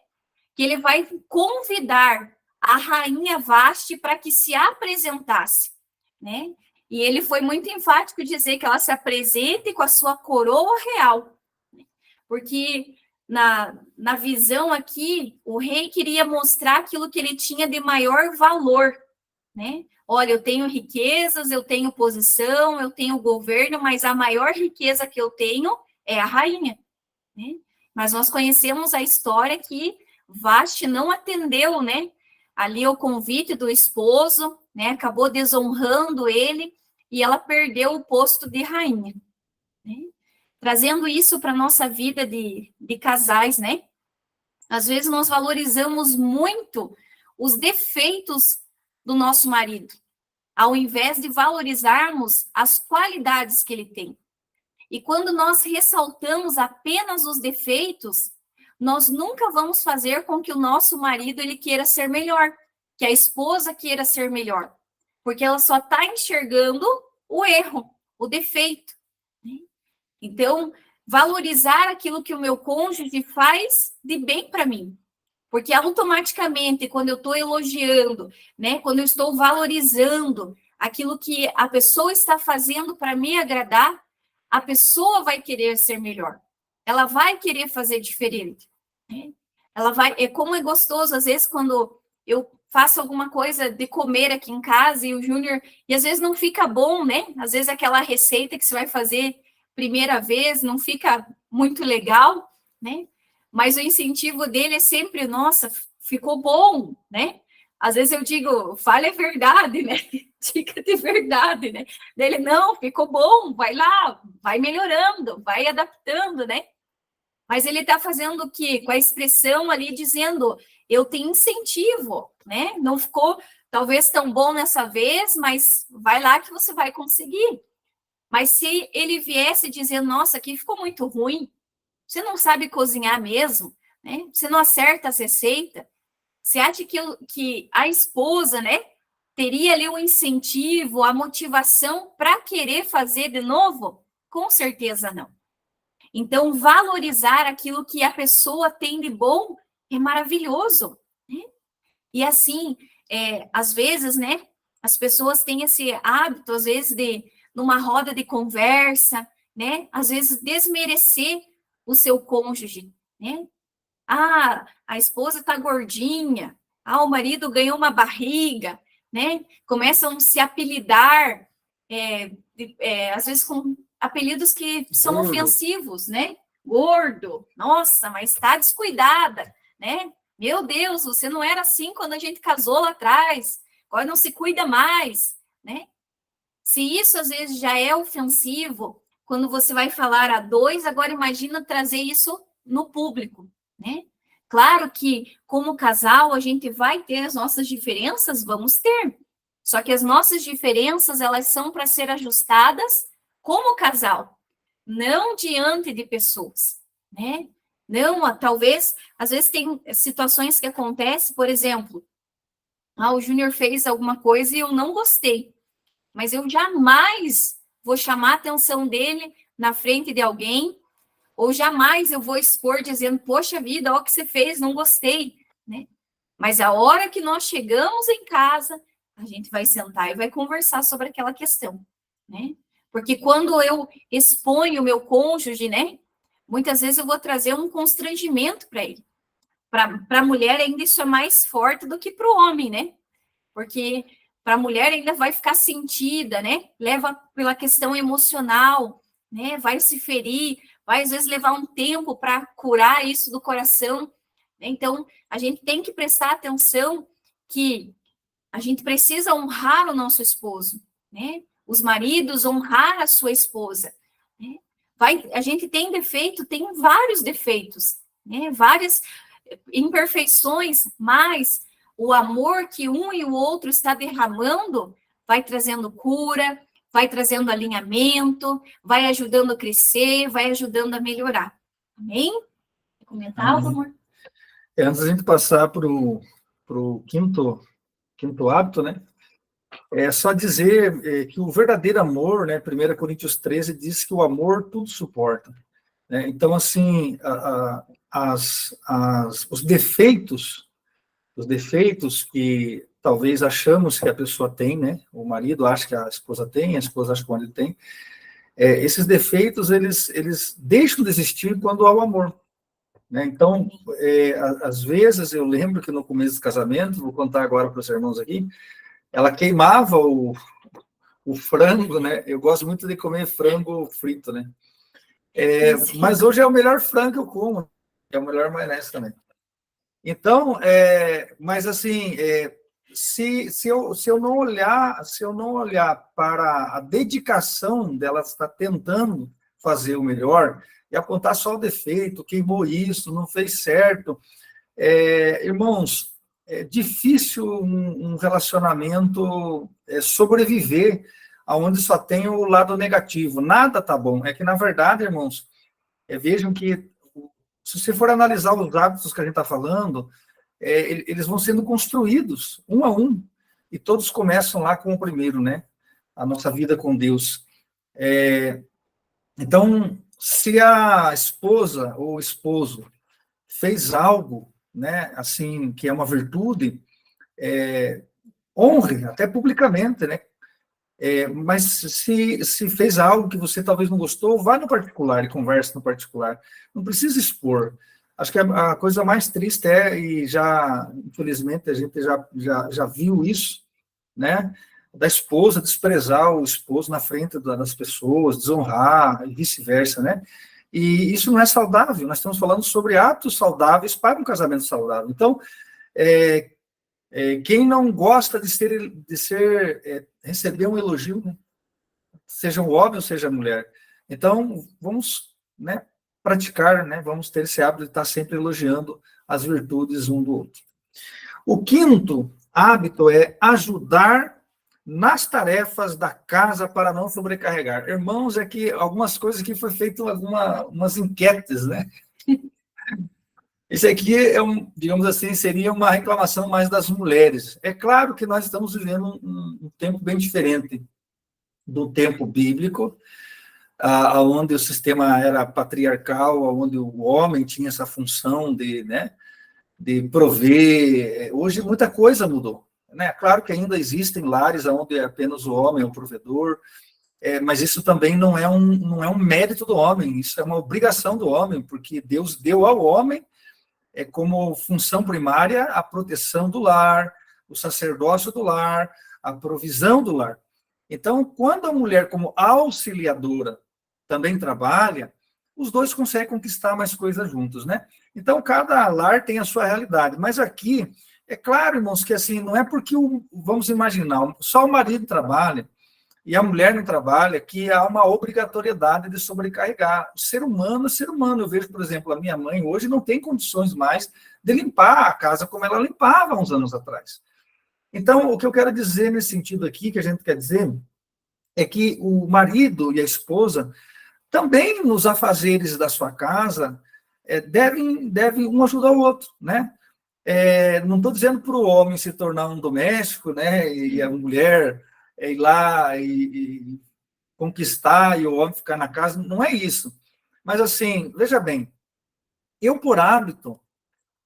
que ele vai convidar a rainha Vaste para que se apresentasse, né, e ele foi muito enfático em dizer que ela se apresente com a sua coroa real, né? Porque na visão aqui, o rei queria mostrar aquilo que ele tinha de maior valor, né? Olha, eu tenho riquezas, eu tenho posição, eu tenho governo, mas a maior riqueza que eu tenho é a rainha, né? Mas nós conhecemos a história que Vasti não atendeu, né? Ali o convite do esposo, né? Acabou desonrando ele e ela perdeu o posto de rainha, né? Trazendo isso para a nossa vida de casais, né? Às vezes nós valorizamos muito os defeitos do nosso marido, ao invés de valorizarmos as qualidades que ele tem. E quando nós ressaltamos apenas os defeitos, nós nunca vamos fazer com que o nosso marido ele queira ser melhor, que a esposa queira ser melhor, porque ela só está enxergando o erro, o defeito, né? Então, valorizar aquilo que o meu cônjuge faz de bem para mim, porque automaticamente, quando eu estou elogiando, né, quando eu estou valorizando aquilo que a pessoa está fazendo para me agradar, a pessoa vai querer ser melhor. Ela vai querer fazer diferente, né? Ela vai, como é gostoso, às vezes, quando eu faço alguma coisa de comer aqui em casa e o Júnior, e às vezes não fica bom, né? Às vezes aquela receita que você vai fazer primeira vez não fica muito legal, né? Mas o incentivo dele é sempre, nossa, ficou bom, né? Às vezes eu digo, fale a verdade, né? Dica de verdade, né? Dele, não, ficou bom, vai lá, vai melhorando, vai adaptando, né? Mas ele está fazendo o quê? Com a expressão ali dizendo, eu tenho incentivo, né? Não ficou talvez tão bom nessa vez, mas vai lá que você vai conseguir. Mas se ele viesse dizendo, nossa, aqui ficou muito ruim, você não sabe cozinhar mesmo, né? Você não acerta as receitas, você acha que a esposa, né, teria ali o incentivo, a motivação para querer fazer de novo? Com certeza não. Então, valorizar aquilo que a pessoa tem de bom é maravilhoso, né? E assim, às vezes, né, as pessoas têm esse hábito, às vezes, de, numa roda de conversa, né, às vezes desmerecer o seu cônjuge, né? Ah, a esposa está gordinha, ah, o marido ganhou uma barriga, né? Começam a se apelidar, às vezes com apelidos que são ofensivos, né? Gordo, nossa, mas está descuidada, né? Meu Deus, você não era assim quando a gente casou lá atrás, agora não se cuida mais, né? Se isso às vezes já é ofensivo, quando você vai falar a dois, agora imagina trazer isso no público, né? Claro que, como casal, a gente vai ter as nossas diferenças, vamos ter. Só que as nossas diferenças, elas são para ser ajustadas como casal, não diante de pessoas, né? Não, talvez, às vezes tem situações que acontecem, por exemplo, o Júnior fez alguma coisa e eu não gostei, mas eu jamais vou chamar a atenção dele na frente de alguém, ou jamais eu vou expor dizendo, poxa vida, olha o que você fez, não gostei, né? Mas a hora que nós chegamos em casa, a gente vai sentar e vai conversar sobre aquela questão, né? Porque quando eu exponho o meu cônjuge, né? Muitas vezes eu vou trazer um constrangimento para ele. Para a mulher ainda isso é mais forte do que para o homem, né? Porque para a mulher ainda vai ficar sentida, né? Leva pela questão emocional, né? Vai se ferir, vai às vezes levar um tempo para curar isso do coração. Então, a gente tem que prestar atenção que a gente precisa honrar o nosso esposo, né? Os maridos honrar a sua esposa, né? A gente tem defeito, tem vários defeitos, né? Várias imperfeições, mas o amor que um e o outro está derramando vai trazendo cura, vai trazendo alinhamento, vai ajudando a crescer, vai ajudando a melhorar. Amém? Quer comentar algo, amor? Antes da gente passar para o quinto hábito, né? É só dizer que o verdadeiro amor, né? 1 Coríntios 13 diz que o amor tudo suporta, né? Então, assim, os defeitos que talvez achamos que a pessoa tem, né? O marido acha que a esposa tem, a esposa acha que o marido tem. Esses defeitos, eles deixam de existir quando há o amor. né? Então, às vezes, eu lembro que no começo do casamento, vou contar agora para os irmãos aqui, ela queimava o frango, né? Eu gosto muito de comer frango frito, né? Mas hoje é o melhor frango que eu como, é o melhor maionese também. Então, mas assim, se eu não olhar para a dedicação dela estar tentando fazer o melhor e apontar só o defeito, queimou isso, não fez certo, irmãos, é difícil um relacionamento sobreviver aonde só tem o lado negativo. Nada tá bom. É que, na verdade, irmãos, vejam que, se você for analisar os hábitos que a gente está falando, eles vão sendo construídos, um a um, e todos começam lá com o primeiro, né? A nossa vida com Deus. Então, se a esposa ou o esposo fez algo, né, assim, que é uma virtude, honre, até publicamente, né? Mas se fez algo que você talvez não gostou, vá no particular e converse no particular. Não precisa expor. Acho que a coisa mais triste e já, infelizmente, a gente já viu isso, né? Da esposa desprezar o esposo na frente das pessoas, desonrar, e vice-versa, né? E isso não é saudável. Nós estamos falando sobre atos saudáveis para um casamento saudável. Então, quem não gosta de receber um elogio, né? Seja um homem ou seja mulher. Então, vamos, né, praticar, né, vamos ter esse hábito de estar sempre elogiando as virtudes um do outro. O quinto hábito é ajudar nas tarefas da casa para não sobrecarregar. Irmãos, que algumas coisas aqui foi feito umas enquetes, né? Isso aqui digamos assim, seria uma reclamação mais das mulheres. É claro que nós estamos vivendo um tempo bem diferente do tempo bíblico, onde o sistema era patriarcal, onde o homem tinha essa função de prover. Hoje muita coisa mudou, né? Claro que ainda existem lares onde é apenas o homem o provedor, mas isso também não é um mérito do homem, isso é uma obrigação do homem, porque Deus deu ao homem como função primária a proteção do lar, o sacerdócio do lar, a provisão do lar. Então, quando a mulher, como auxiliadora, também trabalha, os dois conseguem conquistar mais coisas juntos, né? Então, cada lar tem a sua realidade. Mas aqui, é claro, irmãos, que assim, não é porque, vamos imaginar, só o marido trabalha e a mulher não trabalha, que há uma obrigatoriedade de sobrecarregar. O ser humano é ser humano. Eu vejo, por exemplo, a minha mãe hoje não tem condições mais de limpar a casa como ela limpava há uns anos atrás. Então, o que eu quero dizer nesse sentido aqui, que a gente quer dizer, é que o marido e a esposa também nos afazeres da sua casa devem um ajudar o outro, né? Não estou dizendo para o homem se tornar um doméstico, né? E a mulher ir lá e conquistar e o homem ficar na casa, não é isso. Mas assim, veja bem, eu por hábito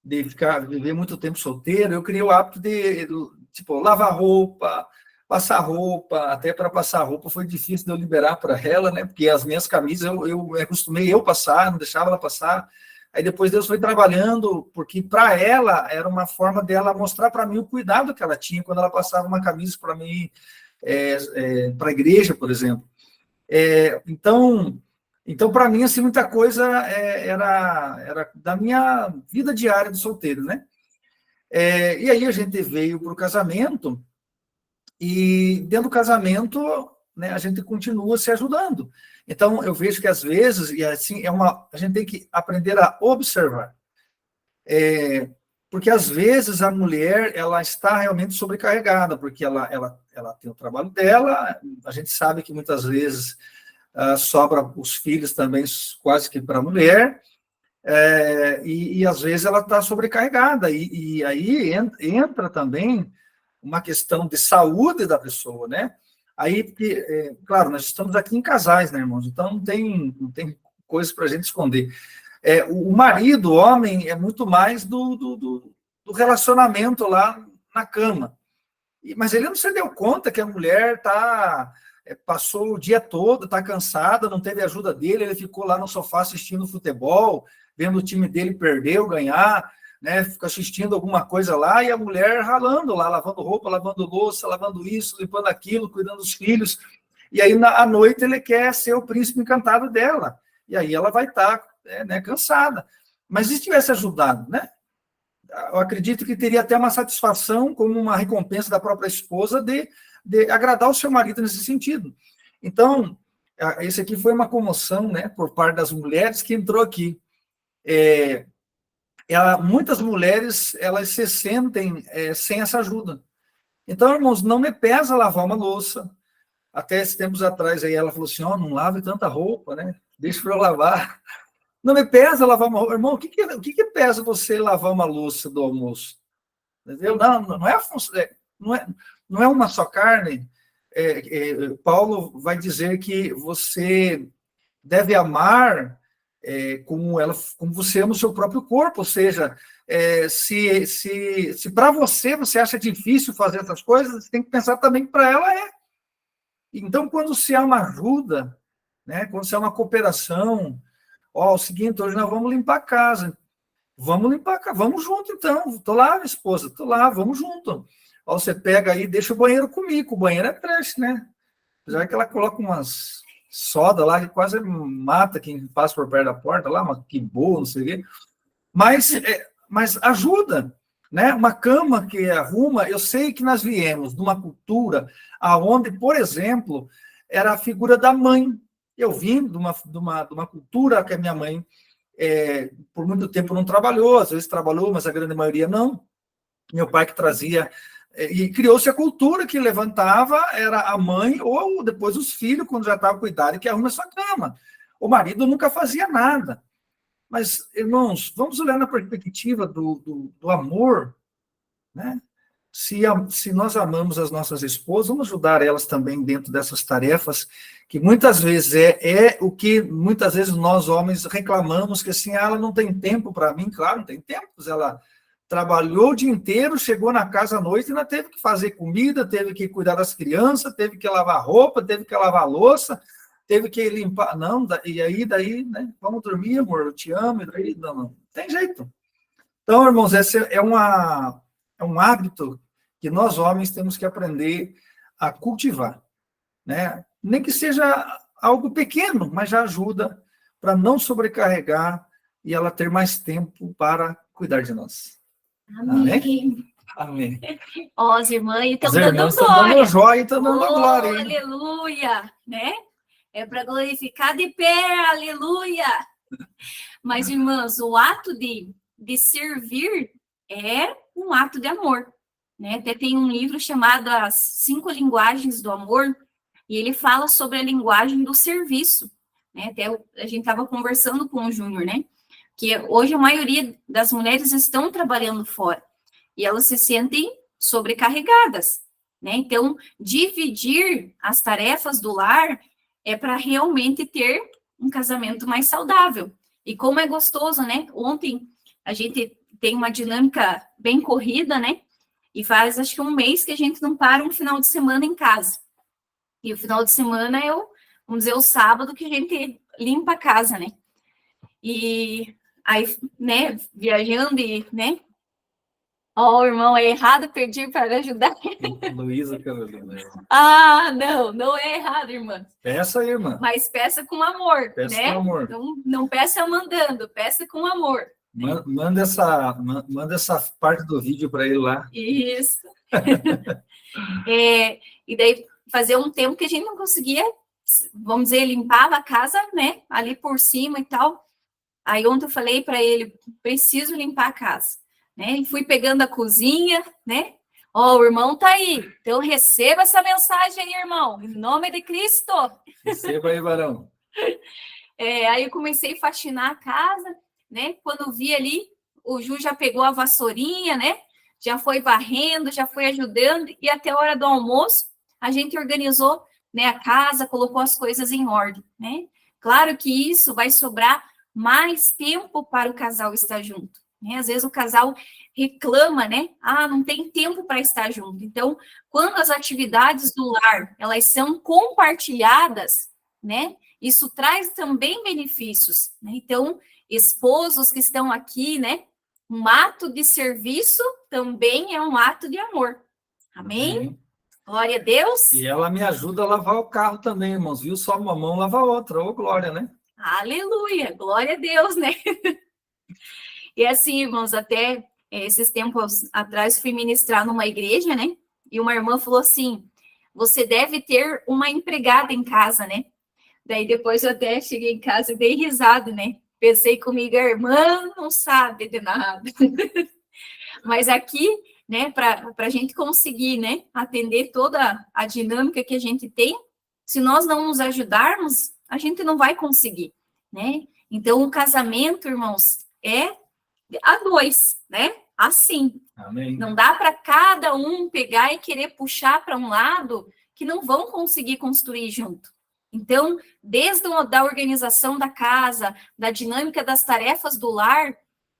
de viver muito tempo solteiro, eu criei o hábito de, tipo, lavar roupa, passar roupa, até para passar roupa foi difícil de eu liberar para ela, né? Porque as minhas camisas eu acostumei passar, não deixava ela passar. Aí depois Deus foi trabalhando, porque para ela era uma forma dela mostrar para mim o cuidado que ela tinha quando ela passava uma camisa para mim, para a igreja, por exemplo. Então para mim, assim, muita coisa era da minha vida diária de solteiro, né? E aí a gente veio para o casamento, e dentro do casamento, né, a gente continua se ajudando. Então, eu vejo que às vezes, e assim, a gente tem que aprender a observar. Porque às vezes a mulher, ela está realmente sobrecarregada, porque ela tem o trabalho dela, a gente sabe que muitas vezes sobra os filhos também quase que para a mulher, e às vezes ela está sobrecarregada, e aí entra também uma questão de saúde da pessoa, né? Aí, porque, claro, nós estamos aqui em casais, né, irmãos? Então não tem coisa para a gente esconder. O marido, o homem, é muito mais do relacionamento lá na cama. Mas ele não se deu conta que a mulher passou o dia todo, está cansada, não teve ajuda dele, ele ficou lá no sofá assistindo futebol, vendo o time dele perder ou ganhar, né? Fica assistindo alguma coisa lá e a mulher ralando lá, lavando roupa, lavando louça, lavando isso, limpando aquilo, cuidando dos filhos. E aí, à noite, ele quer ser o príncipe encantado dela. E aí ela vai estar, né, cansada. Mas se tivesse ajudado, né? Eu acredito que teria até uma satisfação, como uma recompensa da própria esposa, de agradar o seu marido nesse sentido. Então, esse aqui foi uma comoção, né, por parte das mulheres que entrou aqui. Muitas mulheres, elas se sentem sem essa ajuda. Então, irmãos, não me pesa lavar uma louça. Até esses tempos atrás, aí ela falou assim, não lave tanta roupa, né? Deixa para eu lavar. Não me pesa lavar uma roupa. Irmão, o que pesa você lavar uma louça do almoço? Entendeu? Não é a função, não é uma só carne. Paulo vai dizer que você deve amar como você ama o seu próprio corpo, ou seja, se para você acha difícil fazer essas coisas, você tem que pensar também que para ela é. Então, quando se há uma ajuda, né, quando se há uma cooperação, o seguinte, hoje nós vamos limpar a casa. Vamos limpar a casa, vamos junto então. Estou lá, minha esposa, estou lá, vamos junto. Você pega aí, deixa o banheiro comigo, o banheiro é trash, né? Já que ela coloca umas soda lá, que quase mata quem passa por perto da porta lá, mas que boa, não sei o quê. Mas ajuda, né? Uma cama que arruma, eu sei que nós viemos de uma cultura aonde, por exemplo, era a figura da mãe. Eu vim de uma cultura que a minha mãe, por muito tempo, não trabalhou, às vezes trabalhou, mas a grande maioria não. Meu pai que trazia, e criou-se a cultura que levantava, era a mãe ou depois os filhos, quando já estavam com idade, que arruma a sua cama. O marido nunca fazia nada. Mas, irmãos, vamos olhar na perspectiva do amor, né? Se nós amamos as nossas esposas, vamos ajudar elas também dentro dessas tarefas, que muitas vezes é o que muitas vezes nós homens reclamamos, que assim, ela não tem tempo para mim. Claro, não tem tempo, ela trabalhou o dia inteiro, chegou na casa à noite e ainda teve que fazer comida, teve que cuidar das crianças, teve que lavar roupa, teve que lavar louça, teve que limpar, daí, né, vamos dormir, amor, eu te amo, e daí, não tem jeito. Então, irmãos, esse é um hábito que nós homens temos que aprender a cultivar, né? Nem que seja algo pequeno, mas já ajuda para não sobrecarregar e ela ter mais tempo para cuidar de nós. Amém. Amém. As irmãs estão dando glória. Estão dando joia e estão dando glória. Hein? Aleluia, né? É para glorificar de pé, aleluia. Mas, irmãs, o ato de servir é um ato de amor, né? Até tem um livro chamado As 5 Linguagens do Amor, e ele fala sobre a linguagem do serviço, né? Até a gente estava conversando com o Júnior, né? Que hoje a maioria das mulheres estão trabalhando fora, e elas se sentem sobrecarregadas, né? Então, dividir as tarefas do lar é para realmente ter um casamento mais saudável. E como é gostoso, né? Ontem a gente tem uma dinâmica bem corrida, né? E faz, acho que 1 mês que a gente não para um final de semana em casa. E o final de semana é vamos dizer, o sábado que a gente limpa a casa, né? E aí, né, viajando e, né? O irmão, é errado pedir para ajudar. Luísa Carolina. Não é errado, irmã. Peça, irmã. Mas peça com amor, peça né? Com amor. Não peça mandando, peça com amor. Manda essa parte do vídeo para ele lá. Isso. E daí, fazer um tempo que a gente não conseguia, vamos dizer, limpava a casa, né? Ali por cima e tal. Aí ontem eu falei para ele, preciso limpar a casa, né? E fui pegando a cozinha, né? O irmão tá aí. Então, receba essa mensagem aí, irmão. Em nome de Cristo. Receba aí, varão. Aí eu comecei a faxinar a casa, né? Quando eu vi ali, o Ju já pegou a vassourinha, né? Já foi varrendo, já foi ajudando. E até a hora do almoço, a gente organizou, né, a casa, colocou as coisas em ordem, né? Claro que isso vai sobrar mais tempo para o casal estar junto, né? Às vezes o casal reclama, né? Não tem tempo para estar junto. Então, quando as atividades do lar, elas são compartilhadas, né? Isso traz também benefícios, né? Então, esposos que estão aqui, né? Um ato de serviço também é um ato de amor. Amém? Amém. Glória a Deus. E ela me ajuda a lavar o carro também, irmãos, viu? Só uma mão lava a outra, ô glória, né? Aleluia, glória a Deus, né? E assim, irmãos, até esses tempos atrás fui ministrar numa igreja, né? E uma irmã falou assim, você deve ter uma empregada em casa, né? Daí depois eu até cheguei em casa e dei risada, né? Pensei comigo, a irmã não sabe de nada. Mas aqui, né, para a gente conseguir, né, atender toda a dinâmica que a gente tem, se nós não nos ajudarmos, a gente não vai conseguir, né? Então, o casamento, irmãos, é a dois, né? Assim. Amém. Não dá para cada um pegar e querer puxar para um lado que não vão conseguir construir junto. Então, desde a organização da casa, da dinâmica das tarefas do lar,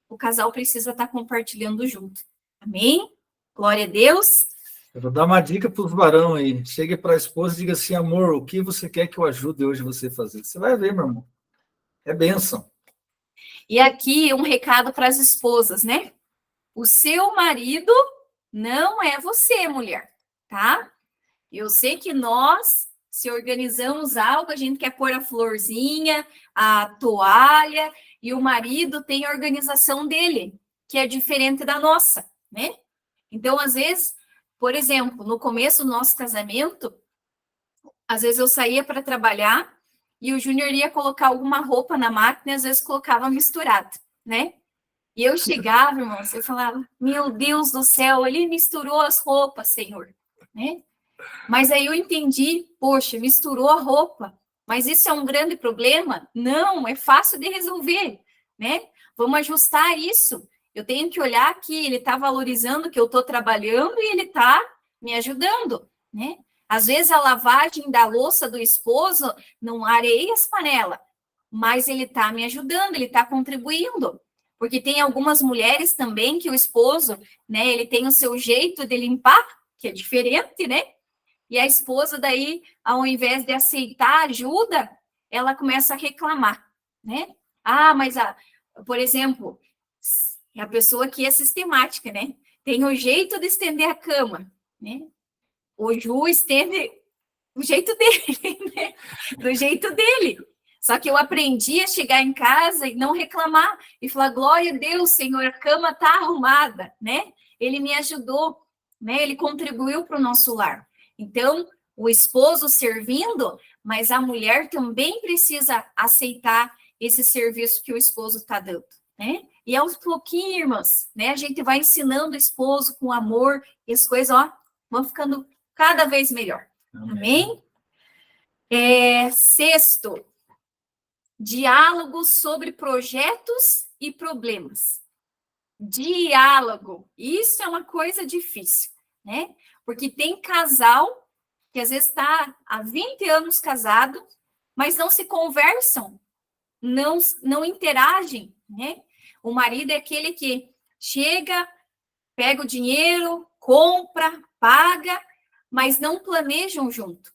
o casal precisa estar compartilhando junto. Amém? Glória a Deus. Eu vou dar uma dica para os varão aí. Chegue para a esposa e diga assim, amor, o que você quer que eu ajude hoje você a fazer? Você vai ver, meu irmão. É bênção. E aqui um recado para as esposas, né? O seu marido não é você, mulher, tá? Eu sei que nós, se organizamos algo, a gente quer pôr a florzinha, a toalha, e o marido tem a organização dele, que é diferente da nossa, né? Então, às vezes, por exemplo, no começo do nosso casamento, às vezes eu saía para trabalhar e o Júnior ia colocar alguma roupa na máquina e às vezes colocava misturado, né? E eu chegava, irmãos, eu falava, meu Deus do céu, ele misturou as roupas, Senhor, né? Mas aí eu entendi, poxa, misturou a roupa, mas isso é um grande problema? Não, é fácil de resolver, né? Vamos ajustar isso. Eu tenho que olhar que ele está valorizando que eu estou trabalhando e ele está me ajudando, né? Às vezes a lavagem da louça do esposo não areia as panelas, mas ele está me ajudando, ele está contribuindo. Porque tem algumas mulheres também que o esposo, né, ele tem o seu jeito de limpar, que é diferente, né? E a esposa daí, ao invés de aceitar ajuda, ela começa a reclamar, né? Ah, mas, por exemplo, a pessoa que é sistemática, né? Tem o jeito de estender a cama, né? O Ju estende do jeito dele, né? Do jeito dele. Só que eu aprendi a chegar em casa e não reclamar, e falar, glória a Deus, Senhor, a cama está arrumada, né? Ele me ajudou, né? Ele contribuiu para o nosso lar. Então, o esposo servindo, mas a mulher também precisa aceitar esse serviço que o esposo está dando, né? E aos pouquinhos, irmãs, né? A gente vai ensinando o esposo com amor, e as coisas, ó, vão ficando cada vez melhor. Amém? Sexto, diálogo sobre projetos e problemas. Diálogo, isso é uma coisa difícil, né? Porque tem casal que às vezes está há 20 anos casado, mas não se conversam, não interagem, né? O marido é aquele que chega, pega o dinheiro, compra, paga, mas não planejam junto.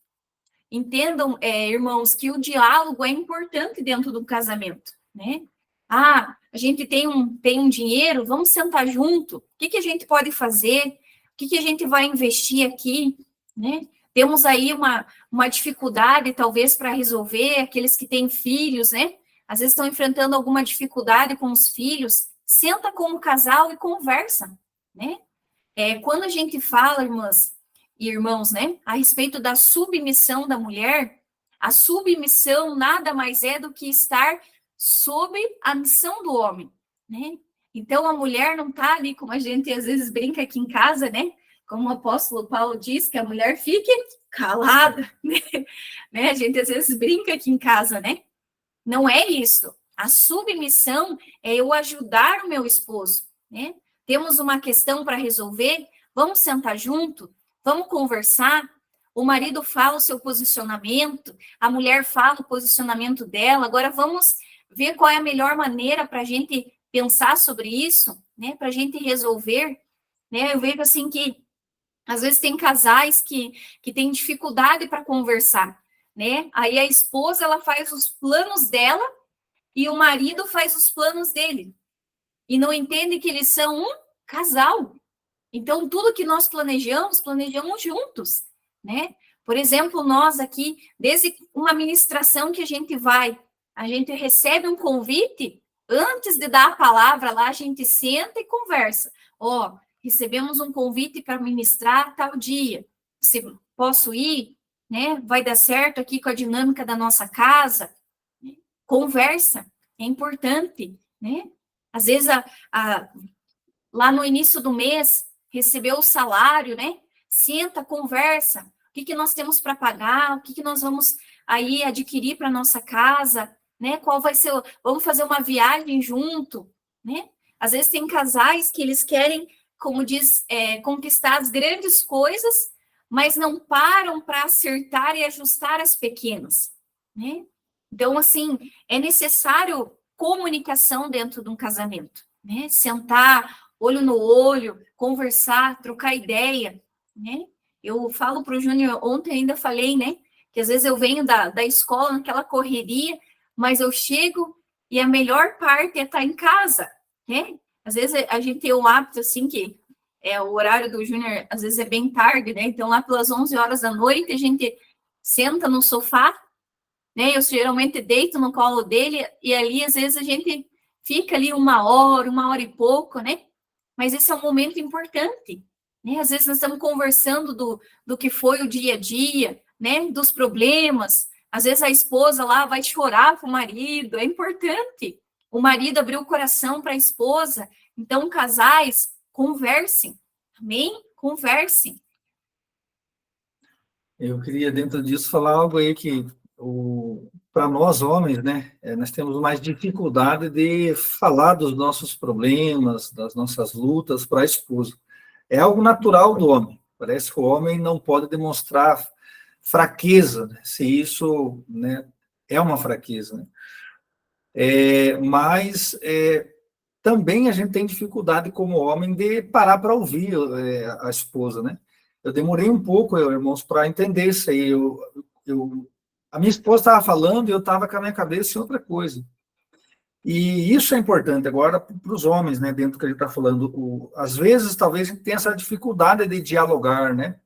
Entendam, irmãos, que o diálogo é importante dentro do casamento, né? Ah, a gente tem um dinheiro, vamos sentar junto. O que a gente pode fazer? O que a gente vai investir aqui, né? Temos aí uma dificuldade, talvez, para resolver, aqueles que têm filhos, né? Às vezes estão enfrentando alguma dificuldade com os filhos. Senta como casal e conversa, né? Quando a gente fala, irmãs e irmãos, né, a respeito da submissão da mulher, a submissão nada mais é do que estar sob a missão do homem, né? Então, a mulher não está ali, como a gente às vezes brinca aqui em casa, né? Como o apóstolo Paulo diz, que a mulher fique calada, né? A gente às vezes brinca aqui em casa, né? Não é isso. A submissão é eu ajudar o meu esposo, né? Temos uma questão para resolver, vamos sentar junto, vamos conversar. O marido fala o seu posicionamento, a mulher fala o posicionamento dela. Agora vamos ver qual é a melhor maneira para a gente pensar sobre isso, né? Para a gente resolver, né? Eu vejo assim que às vezes tem casais que têm dificuldade para conversar, né? Aí a esposa ela faz os planos dela e o marido faz os planos dele, e não entende que eles são um casal. Então, tudo que nós planejamos juntos, né? Por exemplo, nós aqui, desde uma ministração que a gente recebe um convite, antes de dar a palavra lá, a gente senta e conversa. Ó, recebemos um convite para ministrar tal dia. Se posso ir, né? Vai dar certo aqui com a dinâmica da nossa casa? Conversa, é importante, né? Às vezes, lá no início do mês, recebeu o salário, né? Senta, conversa. O que nós temos para pagar? O que nós vamos aí adquirir para nossa casa? Né? Qual vai ser? Vamos fazer uma viagem junto, né? Às vezes tem casais que eles querem, como diz, conquistar as grandes coisas, mas não param para acertar e ajustar as pequenas, né? Então, assim, é necessário comunicação dentro de um casamento, né? Sentar, olho no olho, conversar, trocar ideia, né? Eu falo para o Júnior, ontem ainda falei, né? Que às vezes eu venho da escola naquela correria, mas eu chego e a melhor parte é estar em casa, né? Às vezes a gente tem um hábito, assim, que o horário do Júnior, às vezes é bem tarde, né? Então, lá pelas 11 horas da noite, a gente senta no sofá, né? Eu geralmente deito no colo dele e ali, às vezes, a gente fica ali uma hora e pouco, né? Mas esse é um momento importante, né? Às vezes nós estamos conversando do que foi o dia a dia, né? Dos problemas. Às vezes a esposa lá vai chorar com o marido. É importante o marido abrir o coração para a esposa. Então, casais, conversem. Amém? Conversem. Eu queria, dentro disso, falar algo aí que, para nós homens, né, nós temos mais dificuldade de falar dos nossos problemas, das nossas lutas para a esposa. É algo natural do homem. Parece que o homem não pode demonstrar fraqueza, né, se isso, né, é uma fraqueza, né? Mas também a gente tem dificuldade como homem de parar para ouvir a esposa, né? Eu demorei um pouco, irmãos, para entender isso aí. A minha esposa estava falando e eu estava com a minha cabeça em outra coisa. E isso é importante agora para os homens, né, dentro do que a gente está falando. Às vezes, talvez, a gente tenha essa dificuldade de dialogar, né?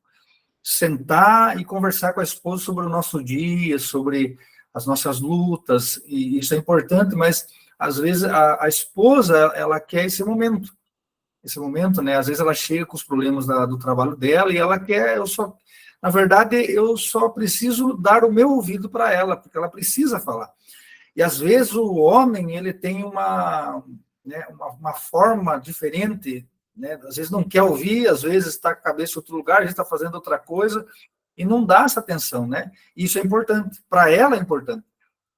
Sentar e conversar com a esposa sobre o nosso dia, sobre as nossas lutas, e isso é importante, mas, às vezes, a esposa, ela quer esse momento, né? Às vezes ela chega com os problemas do trabalho dela e ela quer, na verdade, eu só preciso dar o meu ouvido para ela, porque ela precisa falar. E às vezes o homem, ele tem uma forma diferente, né? Às vezes não quer ouvir, às vezes está com a cabeça em outro lugar, a gente está fazendo outra coisa, e não dá essa atenção, né? Isso é importante, para ela é importante.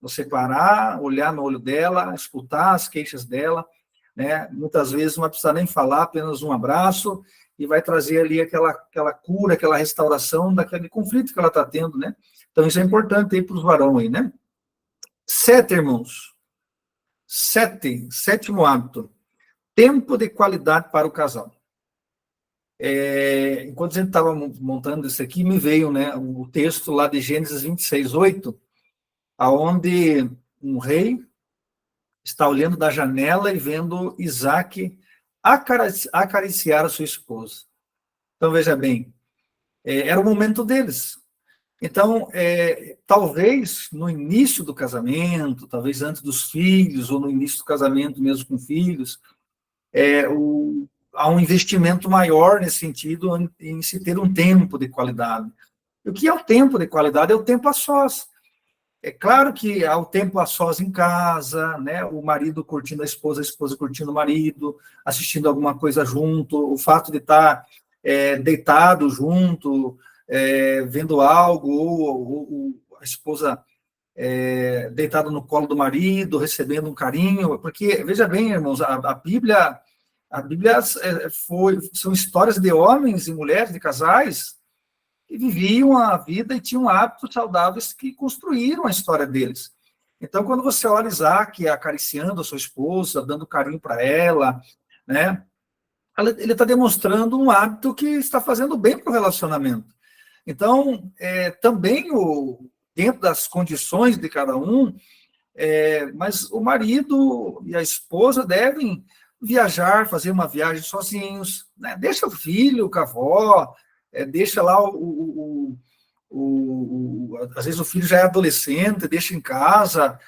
Você parar, olhar no olho dela, escutar as queixas dela, né? Muitas vezes não vai precisar nem falar, apenas um abraço, e vai trazer ali aquela cura, aquela restauração daquele conflito que ela está tendo, né? Então, isso é importante aí para os varões aí, né? 7, irmãos. 7, sétimo hábito. Tempo de qualidade para o casal. Enquanto a gente estava montando isso aqui, me veio, né, o texto lá de Gênesis 26:8, aonde um rei está olhando da janela e vendo Isaac acariciar a sua esposa. Então, veja bem, era o momento deles. Então, talvez no início do casamento, talvez antes dos filhos, ou no início do casamento mesmo com filhos, há um investimento maior nesse sentido em se ter um tempo de qualidade. E o que é o tempo de qualidade? É o tempo a sós. É claro que há o tempo a sós em casa, né? O marido curtindo a esposa curtindo o marido, assistindo alguma coisa junto, o fato de estar deitado junto, vendo algo, ou a esposa deitada no colo do marido, recebendo um carinho, porque, veja bem, irmãos, a Bíblia são histórias de homens e mulheres, de casais, que viviam a vida e tinham hábitos saudáveis que construíram a história deles. Então, quando você olha Isaac acariciando a sua esposa, dando carinho para ela, né, ele está demonstrando um hábito que está fazendo bem para o relacionamento. Então, também, dentro das condições de cada um, Mas o marido e a esposa devem viajar, fazer uma viagem sozinhos, né? Deixa o filho com a avó, deixa lá às vezes o filho já é adolescente, deixa em casa,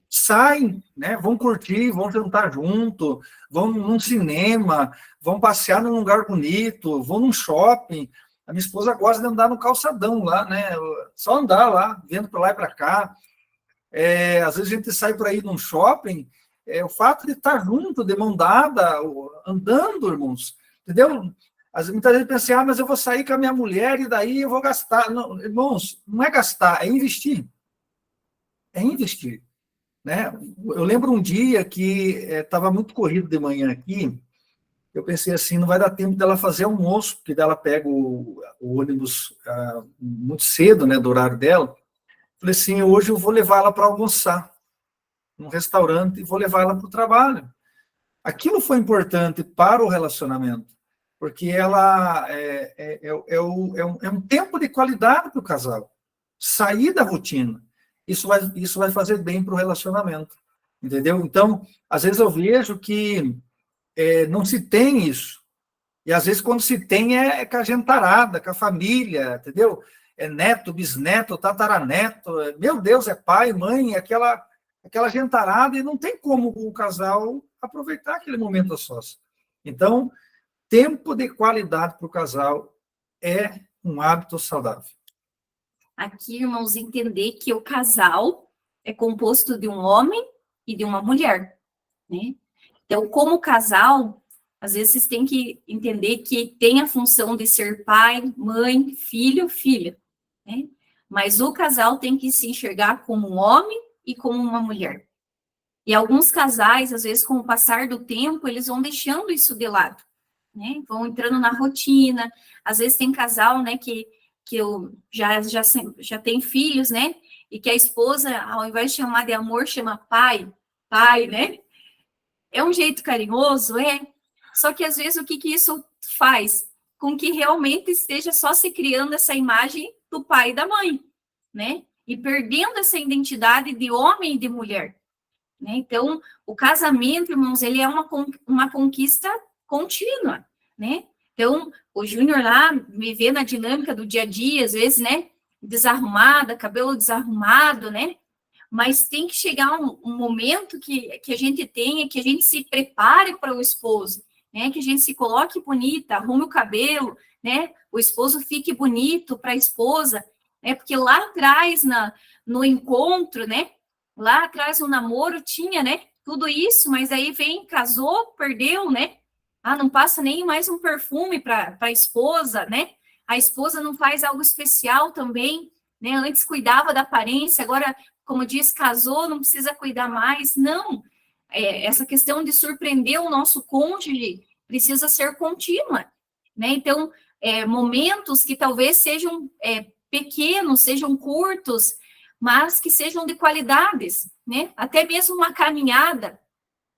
saem, né? Vão curtir, vão jantar junto, vão num cinema, vão passear num lugar bonito, vão num shopping. A minha esposa gosta de andar no calçadão lá, né? Só andar lá, vendo para lá e para cá. Às vezes a gente sai para ir num shopping, o fato de estar junto, de mão dada, andando, irmãos, entendeu? Muitas vezes pensei, mas eu vou sair com a minha mulher e daí eu vou gastar. Não, irmãos, não é gastar, é investir. É investir, né? Eu lembro um dia que estava muito corrido de manhã aqui, eu pensei assim, não vai dar tempo dela fazer almoço, porque dela pega o ônibus muito cedo, né, do horário dela. Falei assim, hoje eu vou levar ela para almoçar num restaurante e vou levar ela para o trabalho. Aquilo foi importante para o relacionamento, porque ela é um tempo de qualidade para o casal. Sair da rotina. Isso vai fazer bem para o relacionamento. Entendeu? Então, às vezes eu vejo que não se tem isso. E às vezes quando se tem é com a gentarada, com a família, entendeu? É neto, bisneto, tataraneto, meu Deus, é pai, mãe, aquela gentarada, e não tem como o casal aproveitar aquele momento a sós. Então, tempo de qualidade para o casal é um hábito saudável. Aqui, irmãos, entender que o casal é composto de um homem e de uma mulher, né? Então, como casal, às vezes vocês têm que entender que tem a função de ser pai, mãe, filho, filha, né? Mas o casal tem que se enxergar como um homem e como uma mulher. E alguns casais, às vezes, com o passar do tempo, eles vão deixando isso de lado, né? Vão entrando na rotina. Às vezes tem casal, né, que eu já tem filhos, né? E que a esposa, ao invés de chamar de amor, chama pai, né? É um jeito carinhoso, Só que às vezes o que isso faz? Com que realmente esteja só se criando essa imagem do pai e da mãe, né? E perdendo essa identidade de homem e de mulher, né? Então, o casamento, irmãos, ele é uma conquista contínua, né? Então, o Júnior lá me vê na dinâmica do dia a dia, às vezes, né? Desarrumada, cabelo desarrumado, né? Mas tem que chegar um momento que a gente tenha, que a gente se prepare para o esposo, né? Que a gente se coloque bonita, arrume o cabelo, né? O esposo fique bonito para a esposa, né? Porque lá atrás, no encontro, né? Lá atrás, o namoro tinha, né? Tudo isso, mas aí vem, casou, perdeu, né? Não passa nem mais um perfume para a esposa, né? A esposa não faz algo especial também, né? Antes cuidava da aparência, agora, como diz, casou, não precisa cuidar mais. Não, essa questão de surpreender o nosso cônjuge precisa ser contínua, né? Então, momentos que talvez sejam pequenos, sejam curtos, mas que sejam de qualidades, né? Até mesmo uma caminhada,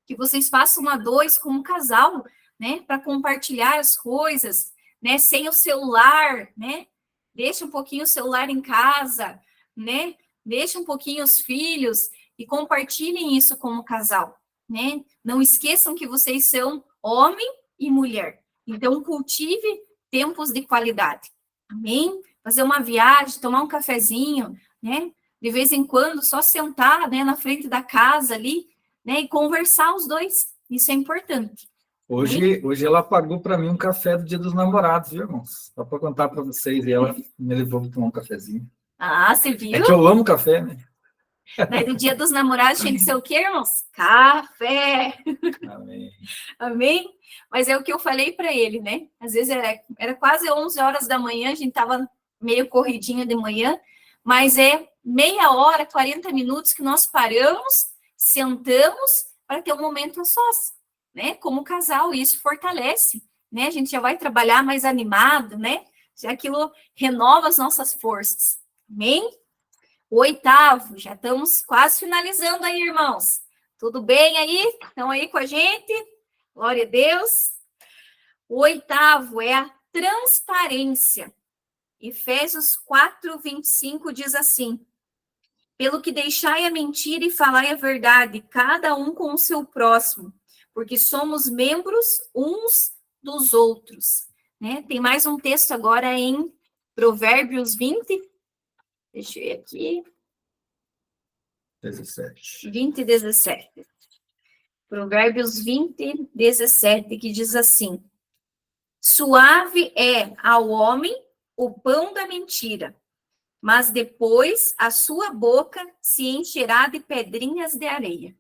que vocês façam a dois com um casal, né? Para compartilhar as coisas, né? Sem o celular, né? Deixa um pouquinho o celular em casa, né? Deixa um pouquinho os filhos e compartilhem isso como casal, né? Não esqueçam que vocês são homem e mulher. Então, cultive tempos de qualidade. Amém? Fazer uma viagem, tomar um cafezinho, né? De vez em quando, só sentar, né, na frente da casa ali, né, e conversar os dois. Isso é importante. Hoje ela pagou para mim um café do Dia dos Namorados, viu, irmãos? Só para contar para vocês, e ela me levou para tomar um cafezinho. Você viu? É que eu amo café, né? Daí do Dia dos Namorados tinha que ser o quê, irmãos? Café! Amém. Amém? Mas é o que eu falei para ele, né? Às vezes era quase 11 horas da manhã, a gente estava meio corridinho de manhã, mas é meia hora, 40 minutos que nós paramos, sentamos para ter um momento a sós, né? Como casal, e isso fortalece, né? A gente já vai trabalhar mais animado, né? Já aquilo renova as nossas forças. Amém? O 8º, já estamos quase finalizando aí, irmãos. Tudo bem aí? Estão aí com a gente? Glória a Deus. O 8º é a transparência. Efésios 4:25 diz assim: Pelo que deixai a mentira e falai a verdade, cada um com o seu próximo, porque somos membros uns dos outros. Né? Tem mais um texto agora em Provérbios 20. Deixa eu ver aqui. 20 e 17. Provérbios 20, 17, que diz assim: suave é ao homem o pão da mentira, mas depois a sua boca se encherá de pedrinhas de areia.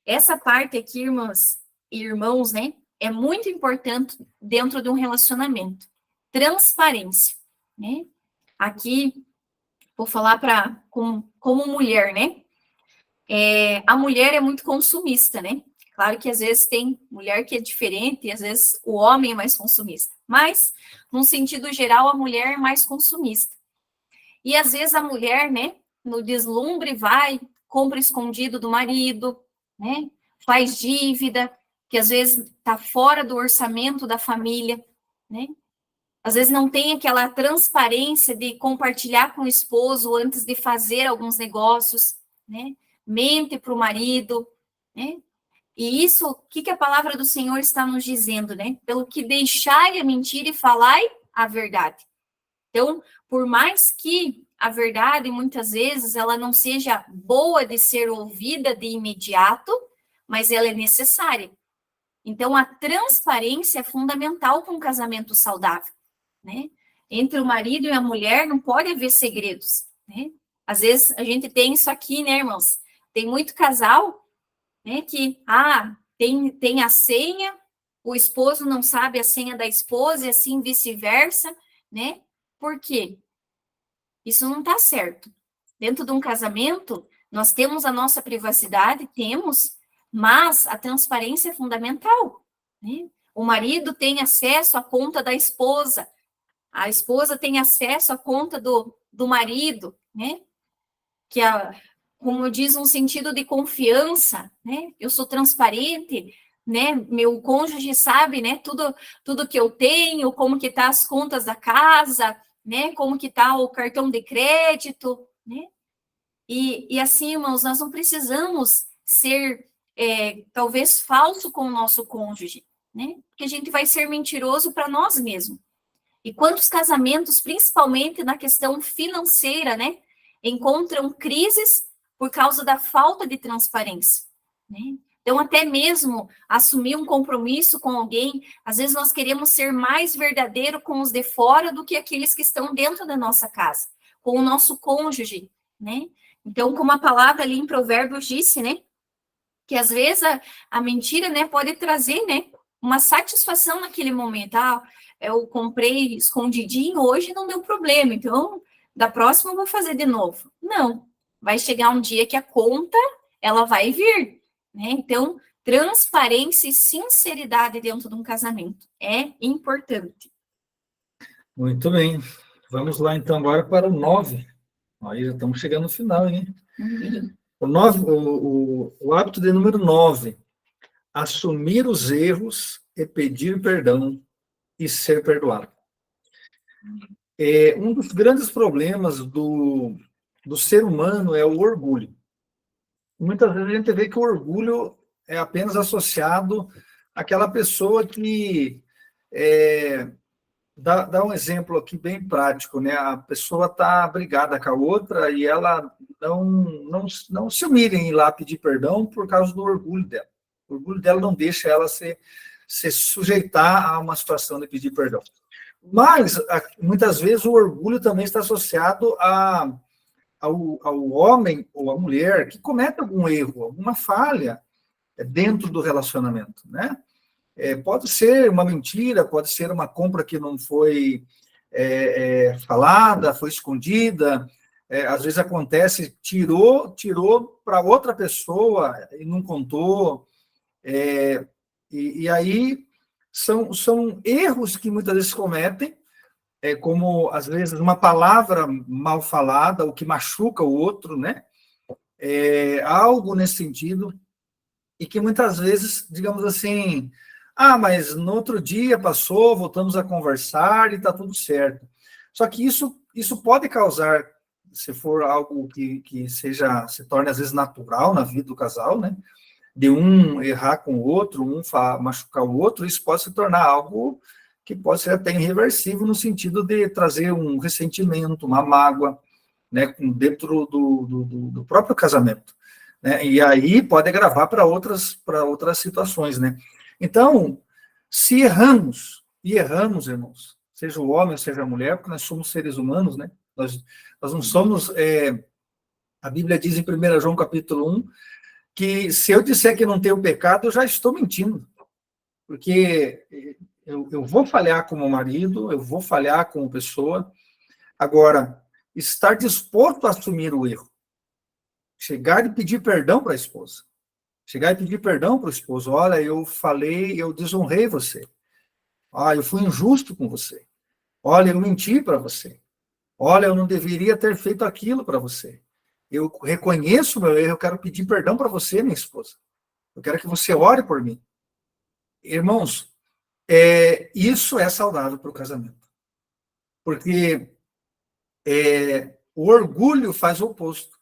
Essa parte aqui, irmãs e irmãos, né, é muito importante dentro de um relacionamento. Transparência, né? Aqui, vou falar como mulher, né? A mulher é muito consumista, né? Claro que às vezes tem mulher que é diferente, e às vezes o homem é mais consumista. Mas, num sentido geral, a mulher é mais consumista. E às vezes a mulher, né, no deslumbre, vai, compra escondido do marido, né? Faz dívida, que às vezes está fora do orçamento da família, né? Às vezes não tem aquela transparência de compartilhar com o esposo antes de fazer alguns negócios, né? Mente para o marido, né? E isso, o que a palavra do Senhor está nos dizendo, né? Pelo que deixai a mentira e falai a verdade. Então, por mais que a verdade, muitas vezes, ela não seja boa de ser ouvida de imediato, mas ela é necessária. Então, a transparência é fundamental para um casamento saudável, né? Entre o marido e a mulher não pode haver segredos, né? Às vezes, a gente tem isso aqui, né, irmãos? Tem muito casal, né, que, tem a senha, o esposo não sabe a senha da esposa e assim vice-versa, né? Por quê? Isso não está certo. Dentro de um casamento, nós temos a nossa privacidade, mas a transparência é fundamental, né? O marido tem acesso à conta da esposa, a esposa tem acesso à conta do marido, né? Que, como diz, um sentido de confiança, né? Eu sou transparente, né? Meu cônjuge sabe, né? Tudo que eu tenho, como que tá as contas da casa, né? Como que tá o cartão de crédito, né? E assim, irmãos, nós não precisamos ser, talvez, falso com o nosso cônjuge, né? Porque a gente vai ser mentiroso para nós mesmos. E quantos casamentos, principalmente na questão financeira, né? Encontram crises por causa da falta de transparência, né? Então, até mesmo assumir um compromisso com alguém, às vezes nós queremos ser mais verdadeiro com os de fora do que aqueles que estão dentro da nossa casa, com o nosso cônjuge, né? Então, como a palavra ali em Provérbios disse, né? Que às vezes a mentira, né, pode trazer, né, uma satisfação naquele momento. Eu comprei escondidinho, hoje não deu problema, então da próxima eu vou fazer de novo. Não, vai chegar um dia que a conta, ela vai vir, né? Então, transparência e sinceridade dentro de um casamento é importante. Muito bem. Vamos lá, então, agora para o 9. Aí já estamos chegando no final, hein? O 9, o hábito de número 9, assumir os erros e pedir perdão e ser perdoado. Um dos grandes problemas do ser humano é o orgulho. Muitas vezes a gente vê que o orgulho é apenas associado àquela pessoa que... Dá um exemplo aqui bem prático, né? A pessoa está brigada com a outra e ela não se humilha em ir lá pedir perdão por causa do orgulho dela. O orgulho dela não deixa ela se sujeitar a uma situação de pedir perdão. Mas, muitas vezes, o orgulho também está associado ao homem ou à mulher que comete algum erro, alguma falha dentro do relacionamento, né? Pode ser uma mentira, pode ser uma compra que não foi falada, foi escondida, às vezes acontece, tirou para outra pessoa e não contou, e aí são erros que muitas vezes cometem, como, às vezes, uma palavra mal falada, o que machuca o outro, né? Algo nesse sentido, e que muitas vezes, digamos assim, mas no outro dia passou, voltamos a conversar e está tudo certo. Só que isso pode causar se for algo que se torne, às vezes, natural na vida do casal, né? De um errar com o outro, machucar o outro, isso pode se tornar algo que pode ser até irreversível, no sentido de trazer um ressentimento, uma mágoa, né, dentro do próprio casamento, né? E aí pode agravar para outras situações, né? Então, se erramos, irmãos, seja o homem, seja a mulher, porque nós somos seres humanos, né? Nós não somos... a Bíblia diz em 1 João capítulo 1, que se eu disser que não tenho pecado, eu já estou mentindo, porque eu vou falhar como marido, eu vou falhar como pessoa. Agora, estar disposto a assumir o erro, chegar e pedir perdão para a esposa, chegar e pedir perdão para o esposo: olha, eu falei, eu desonrei você, eu fui injusto com você, olha, eu menti para você, olha, eu não deveria ter feito aquilo para você, eu reconheço o meu erro, eu quero pedir perdão para você, minha esposa, eu quero que você ore por mim. Irmãos, isso é saudável para o casamento, porque o orgulho faz o oposto,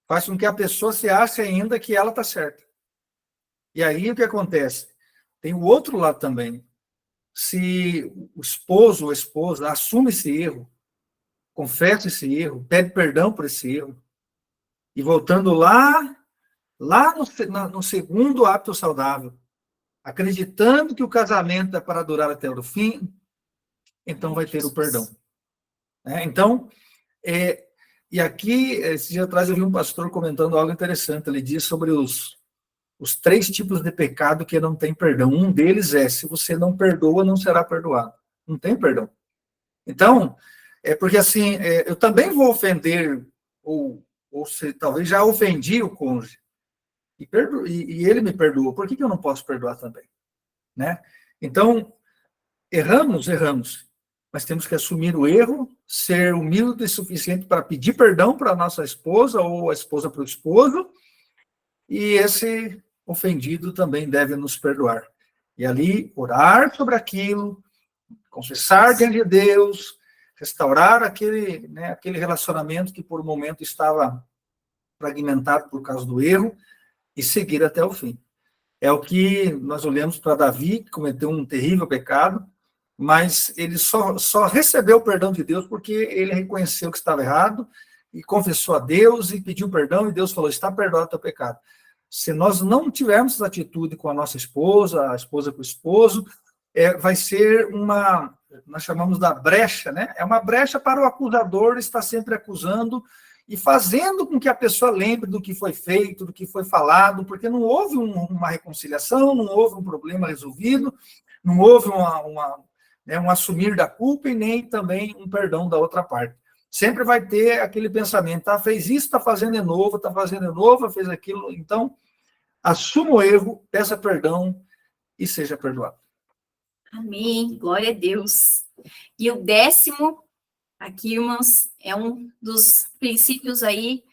faz com que a pessoa se ache ainda que ela está certa. E aí o que acontece? Tem o outro lado também. Se o esposo ou a esposa assume esse erro, confessa esse erro, pede perdão por esse erro, e voltando lá no segundo hábito saudável, acreditando que o casamento é para durar até o fim, então vai ter o perdão. Então, e aqui, esse dia atrás, eu vi um pastor comentando algo interessante. Ele diz sobre os 3 tipos de pecado que não tem perdão. Um deles se você não perdoa, não será perdoado. Não tem perdão. Então, porque assim, eu também vou ofender, ou talvez já ofendi o cônjuge, e ele me perdoou. Por que eu não posso perdoar também? Né? Então, erramos, mas temos que assumir o erro, ser humilde o suficiente para pedir perdão para a nossa esposa, ou a esposa para o esposo, e esse ofendido também deve nos perdoar. E ali, orar sobre aquilo, confessar diante de Deus, restaurar aquele relacionamento que por um momento estava fragmentado por causa do erro, e seguir até o fim. É o que nós olhamos para Davi, que cometeu um terrível pecado, mas ele só recebeu o perdão de Deus porque ele reconheceu que estava errado e confessou a Deus e pediu perdão, e Deus falou: está perdoado o teu pecado. Se nós não tivermos essa atitude com a nossa esposa, a esposa com o esposo, vai ser nós chamamos da brecha, né? É uma brecha para o acusador estar sempre acusando e fazendo com que a pessoa lembre do que foi feito, do que foi falado, porque não houve uma reconciliação, não houve um problema resolvido, não houve um assumir da culpa e nem também um perdão da outra parte. Sempre vai ter aquele pensamento: fez isso, está fazendo de novo, fez aquilo. Então, assuma o erro, peça perdão e seja perdoado. Amém, glória a Deus. E o 10º, aqui, irmãos, é um dos princípios aí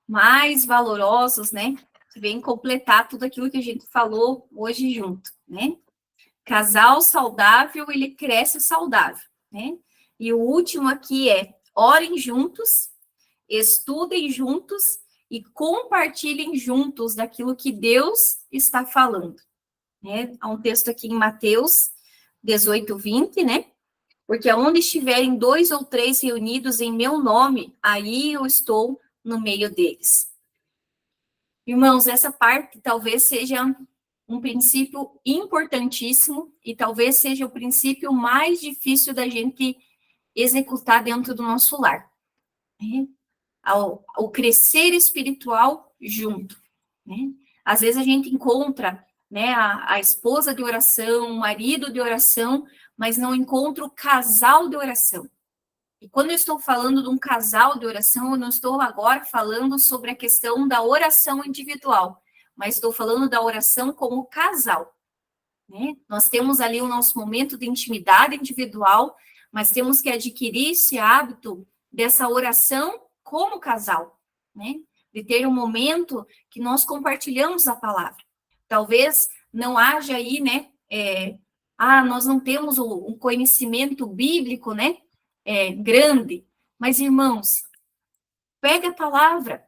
mais valorosos, né? Que vem completar tudo aquilo que a gente falou hoje junto, né? Casal saudável, ele cresce saudável, né? E o último aqui orem juntos, estudem juntos e compartilhem juntos daquilo que Deus está falando, né? Há um texto aqui em Mateus 18:20, né? Porque onde estiverem 2 ou 3 reunidos em meu nome, aí eu estou no meio deles. Irmãos, essa parte talvez seja um princípio importantíssimo e talvez seja o princípio mais difícil da gente executar dentro do nosso lar. Né? Ao crescer espiritual junto. Né? Às vezes a gente encontra, né, a esposa de oração, o marido de oração, mas não encontra o casal de oração. E quando eu estou falando de um casal de oração, eu não estou agora falando sobre a questão da oração individual, mas estou falando da oração como casal. Né? Nós temos ali o nosso momento de intimidade individual, mas temos que adquirir esse hábito dessa oração como casal, né? De ter um momento que nós compartilhamos a palavra. Talvez não haja aí, né? Nós não temos um conhecimento bíblico, né? Grande, mas irmãos, pega a palavra,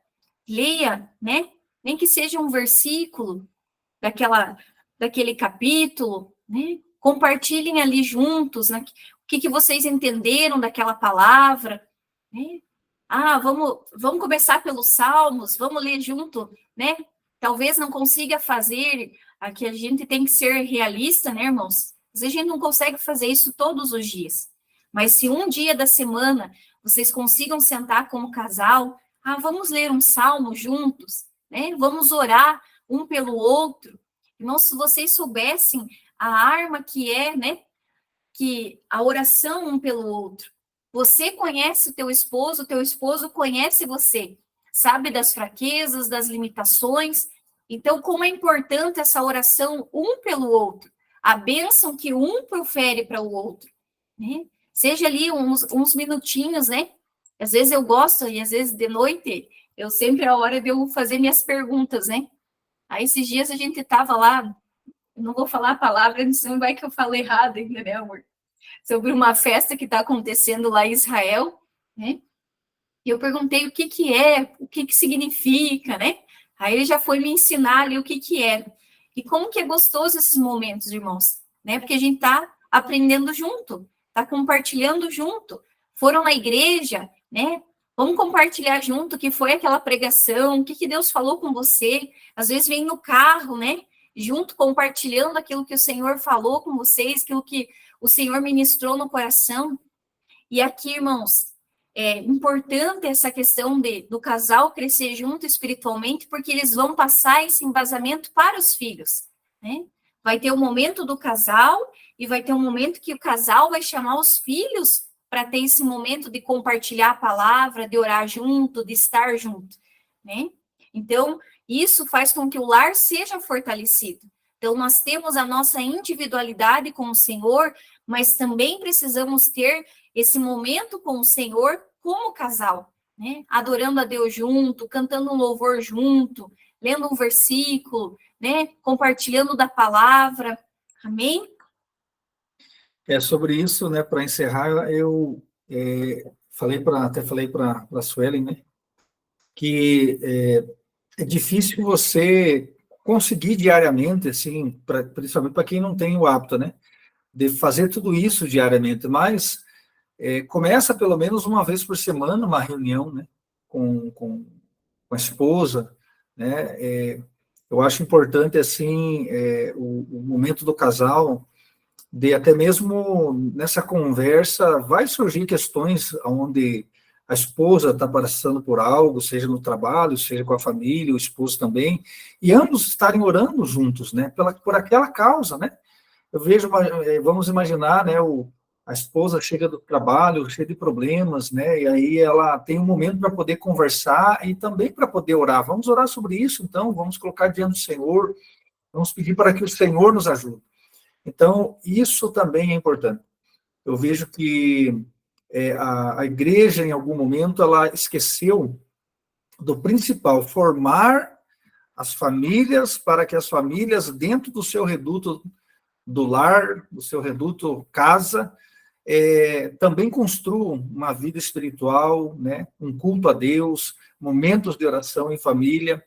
leia, né? Nem que seja um versículo daquele capítulo, né? Compartilhem ali juntos, né? O que vocês entenderam daquela palavra, né? Vamos começar pelos Salmos, vamos ler junto, né? Talvez não consiga fazer, aqui a gente tem que ser realista, né, irmãos? Às vezes a gente não consegue fazer isso todos os dias. Mas se um dia da semana vocês consigam sentar como casal, vamos ler um salmo juntos, né? Vamos orar um pelo outro. Irmãos, se vocês soubessem a arma que é, né? Que a oração um pelo outro. Você conhece o teu esposo conhece você, sabe das fraquezas, das limitações. Então, como é importante essa oração um pelo outro, a bênção que um profere para o outro, né? Seja ali uns minutinhos, né? Às vezes eu gosto, e às vezes de noite, eu sempre é a hora de eu fazer minhas perguntas, né? Aí esses dias a gente estava lá, eu não vou falar a palavra, não vai que eu falo errado ainda, né, amor? Sobre uma festa que está acontecendo lá em Israel, né? E eu perguntei o que é, o que significa, né? Aí ele já foi me ensinar ali o que é. E como que é gostoso esses momentos, irmãos, né? Porque a gente está aprendendo junto, está compartilhando junto. Foram na igreja, né? Vamos compartilhar junto o que foi aquela pregação, o que Deus falou com você. Às vezes vem no carro, né? Junto, compartilhando aquilo que o Senhor falou com vocês, aquilo que o Senhor ministrou no coração. E aqui, irmãos, é importante essa questão do casal crescer junto espiritualmente, porque eles vão passar esse embasamento para os filhos, né? Vai ter o momento do casal e vai ter um momento que o casal vai chamar os filhos para ter esse momento de compartilhar a palavra, de orar junto, de estar junto, né? Então, isso faz com que o lar seja fortalecido. Então, nós temos a nossa individualidade com o Senhor, mas também precisamos ter esse momento com o Senhor como casal, né? Adorando a Deus junto, cantando um louvor junto, lendo um versículo, né? Compartilhando da palavra. Amém? Sobre isso, né, para encerrar, eu até falei para a Suelen, né, que é difícil você conseguir diariamente, assim, principalmente para quem não tem o hábito, né, de fazer tudo isso diariamente, mas começa pelo menos uma vez por semana uma reunião, né, com a esposa, né, eu acho importante, assim, o momento do casal, de até mesmo nessa conversa vai surgir questões onde a esposa está passando por algo, seja no trabalho, seja com a família, o esposo também, e ambos estarem orando juntos, né, por aquela causa, né. Eu vejo, vamos imaginar, né, a esposa chega do trabalho, cheia de problemas, né, e aí ela tem um momento para poder conversar e também para poder orar. Vamos orar sobre isso, então, vamos colocar diante do Senhor, vamos pedir para que o Senhor nos ajude. Então, isso também é importante. Eu vejo que a igreja, em algum momento, ela esqueceu do principal, formar as famílias para que as famílias, dentro do seu reduto do lar, do seu reduto casa, também construam uma vida espiritual, né, um culto a Deus, momentos de oração em família,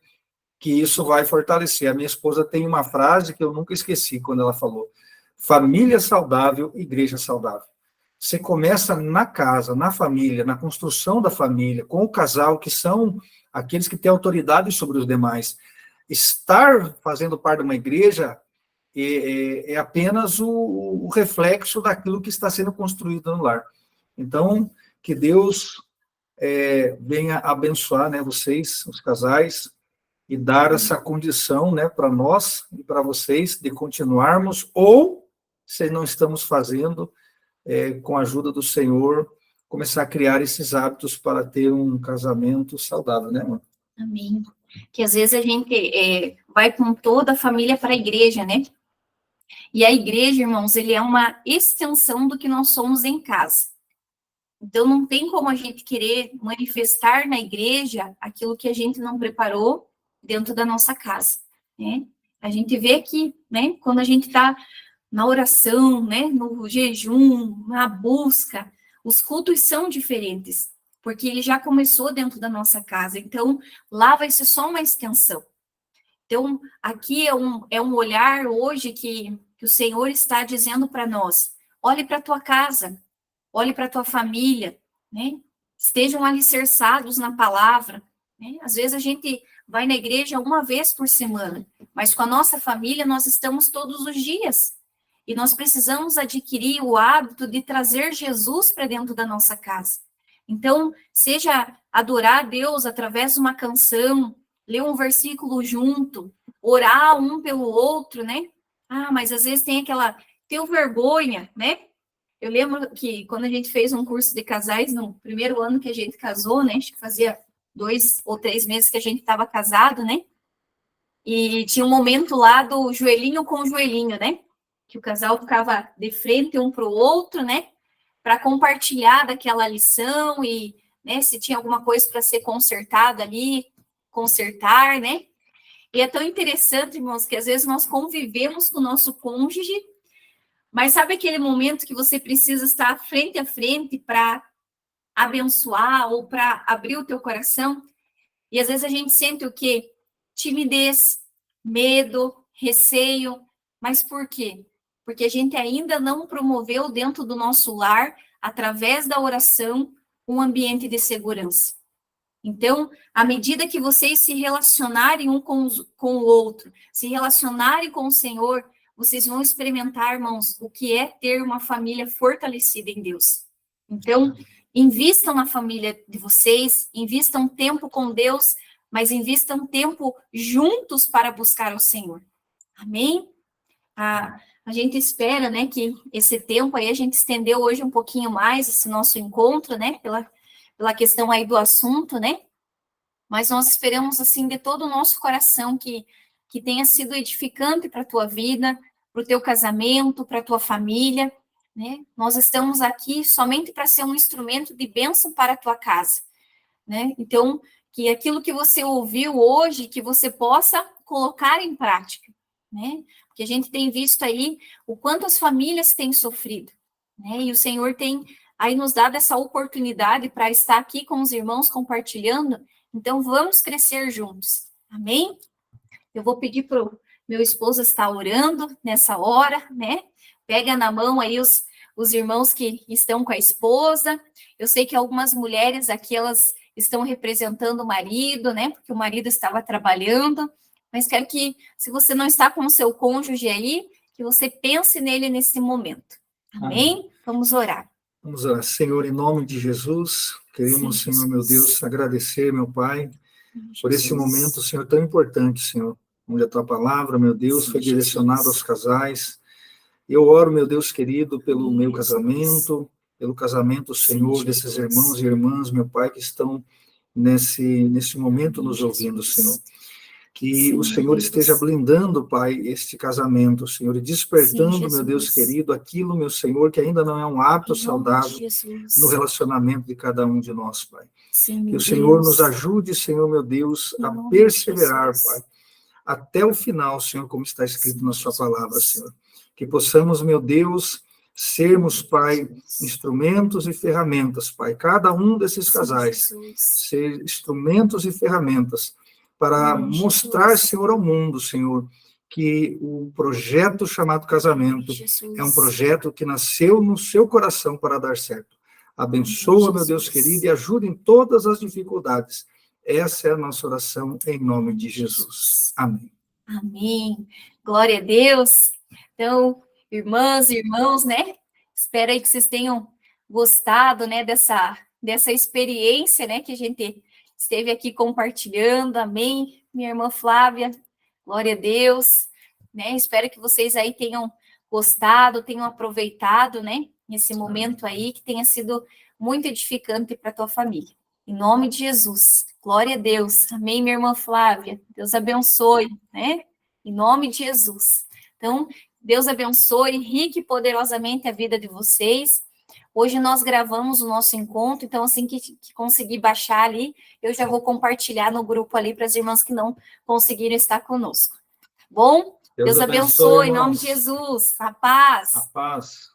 que isso vai fortalecer. A minha esposa tem uma frase que eu nunca esqueci quando ela falou: família saudável, igreja saudável. Você começa na casa, na família, na construção da família, com o casal, que são aqueles que têm autoridade sobre os demais. Estar fazendo parte de uma igreja é apenas o reflexo daquilo que está sendo construído no lar. Então, que Deus venha abençoar, né, vocês, os casais, e dar essa condição, né, para nós e para vocês de continuarmos, ou, se não estamos fazendo, com a ajuda do Senhor, começar a criar esses hábitos para ter um casamento saudável, né, amor? Amém. Que às vezes a gente vai com toda a família para a igreja, né? E a igreja, irmãos, ele é uma extensão do que nós somos em casa. Então, não tem como a gente querer manifestar na igreja aquilo que a gente não preparou dentro da nossa casa, né? A gente vê que, né, quando a gente está na oração, né, no jejum, na busca, os cultos são diferentes, porque ele já começou dentro da nossa casa. Então, lá vai ser só uma extensão. Então, aqui é um olhar hoje que o Senhor está dizendo para nós: olhe para a tua casa, olhe para a tua família, né? Estejam alicerçados na palavra, né? Às vezes a gente vai na igreja uma vez por semana, mas com a nossa família nós estamos todos os dias. E nós precisamos adquirir o hábito de trazer Jesus para dentro da nossa casa. Então, seja adorar a Deus através de uma canção, ler um versículo junto, orar um pelo outro, né? Ah, mas às vezes tenho vergonha, né? Eu lembro que quando a gente fez um curso de casais, no primeiro ano que a gente casou, né? Acho que fazia 2 ou 3 meses que a gente estava casado, né? E tinha um momento lá do joelhinho com joelhinho, né? Que o casal ficava de frente um para o outro, né? Para compartilhar daquela lição e, né, se tinha alguma coisa para ser consertada ali, consertar, né? E é tão interessante, irmãos, que às vezes nós convivemos com o nosso cônjuge, mas sabe aquele momento que você precisa estar frente a frente para abençoar ou para abrir o teu coração? E às vezes a gente sente o quê? Timidez, medo, receio. Mas por quê? Porque a gente ainda não promoveu dentro do nosso lar, através da oração, um ambiente de segurança. Então, à medida que vocês se relacionarem um com o outro, se relacionarem com o Senhor, vocês vão experimentar, irmãos, o que é ter uma família fortalecida em Deus. Então, invistam na família de vocês, invistam tempo com Deus, mas invistam tempo juntos para buscar o Senhor. Amém? A gente espera, né, que esse tempo aí a gente estendeu hoje um pouquinho mais esse nosso encontro, né, pela questão aí do assunto, né? Mas nós esperamos, assim, de todo o nosso coração que tenha sido edificante para a tua vida, para o teu casamento, para a tua família, né? Nós estamos aqui somente para ser um instrumento de bênção para a tua casa, né? Então, que aquilo que você ouviu hoje, que você possa colocar em prática, né? Porque a gente tem visto aí o quanto as famílias têm sofrido, né? E o Senhor tem aí nos dado essa oportunidade para estar aqui com os irmãos compartilhando. Então, vamos crescer juntos. Amém? Eu vou pedir para o meu esposo estar orando nessa hora, né? Pega na mão aí os irmãos que estão com a esposa. Eu sei que algumas mulheres aqui, elas estão representando o marido, né? Porque o marido estava trabalhando. Mas quero que, se você não está com o seu cônjuge aí, que você pense nele nesse momento. Amém? Vamos orar. Vamos orar. Senhor, em nome de Jesus, queremos, sim, Senhor, meu Deus, agradecer, meu Pai, por esse momento, Senhor, tão importante, Senhor, onde a Tua palavra, meu Deus, sim, foi direcionada aos casais. Eu oro, meu Deus querido, pelo meu casamento, pelo casamento, Senhor, sim, desses irmãos e irmãs, meu Pai, que estão nesse momento nos ouvindo, Senhor. Que sim, o Senhor esteja blindando, Pai, este casamento, Senhor, e despertando, sim, meu Deus querido, aquilo, meu Senhor, que ainda não é um hábito saudável no relacionamento de cada um de nós, Pai. Sim, que o Senhor nos ajude, Senhor, meu Deus, a perseverar, Pai, até o final, Senhor, como está escrito na sua palavra, Senhor. Que possamos, meu Deus, sermos, Pai, instrumentos e ferramentas, Pai, cada um desses casais, ser instrumentos e ferramentas para mostrar, Senhor, ao mundo, Senhor, que o projeto chamado casamento é um projeto que nasceu no seu coração para dar certo. Abençoa, meu Deus querido, e ajuda em todas as dificuldades. Essa é a nossa oração em nome de Jesus. Amém. Amém. Glória a Deus. Então, irmãs e irmãos, né? Espero aí que vocês tenham gostado, né, dessa experiência, né, que a gente esteve aqui compartilhando. Amém, minha irmã Flávia. Glória a Deus. Né? Espero que vocês aí tenham gostado, tenham aproveitado, né, nesse momento aí, que tenha sido muito edificante para a tua família. Em nome de Jesus. Glória a Deus. Amém, minha irmã Flávia. Deus abençoe, né? Em nome de Jesus. Então, Deus abençoe rique e poderosamente a vida de vocês. Hoje nós gravamos o nosso encontro, então assim que conseguir baixar ali, eu já vou compartilhar no grupo ali para as irmãs que não conseguiram estar conosco. Bom? Deus abençoe, em nome de Jesus. A paz. A paz.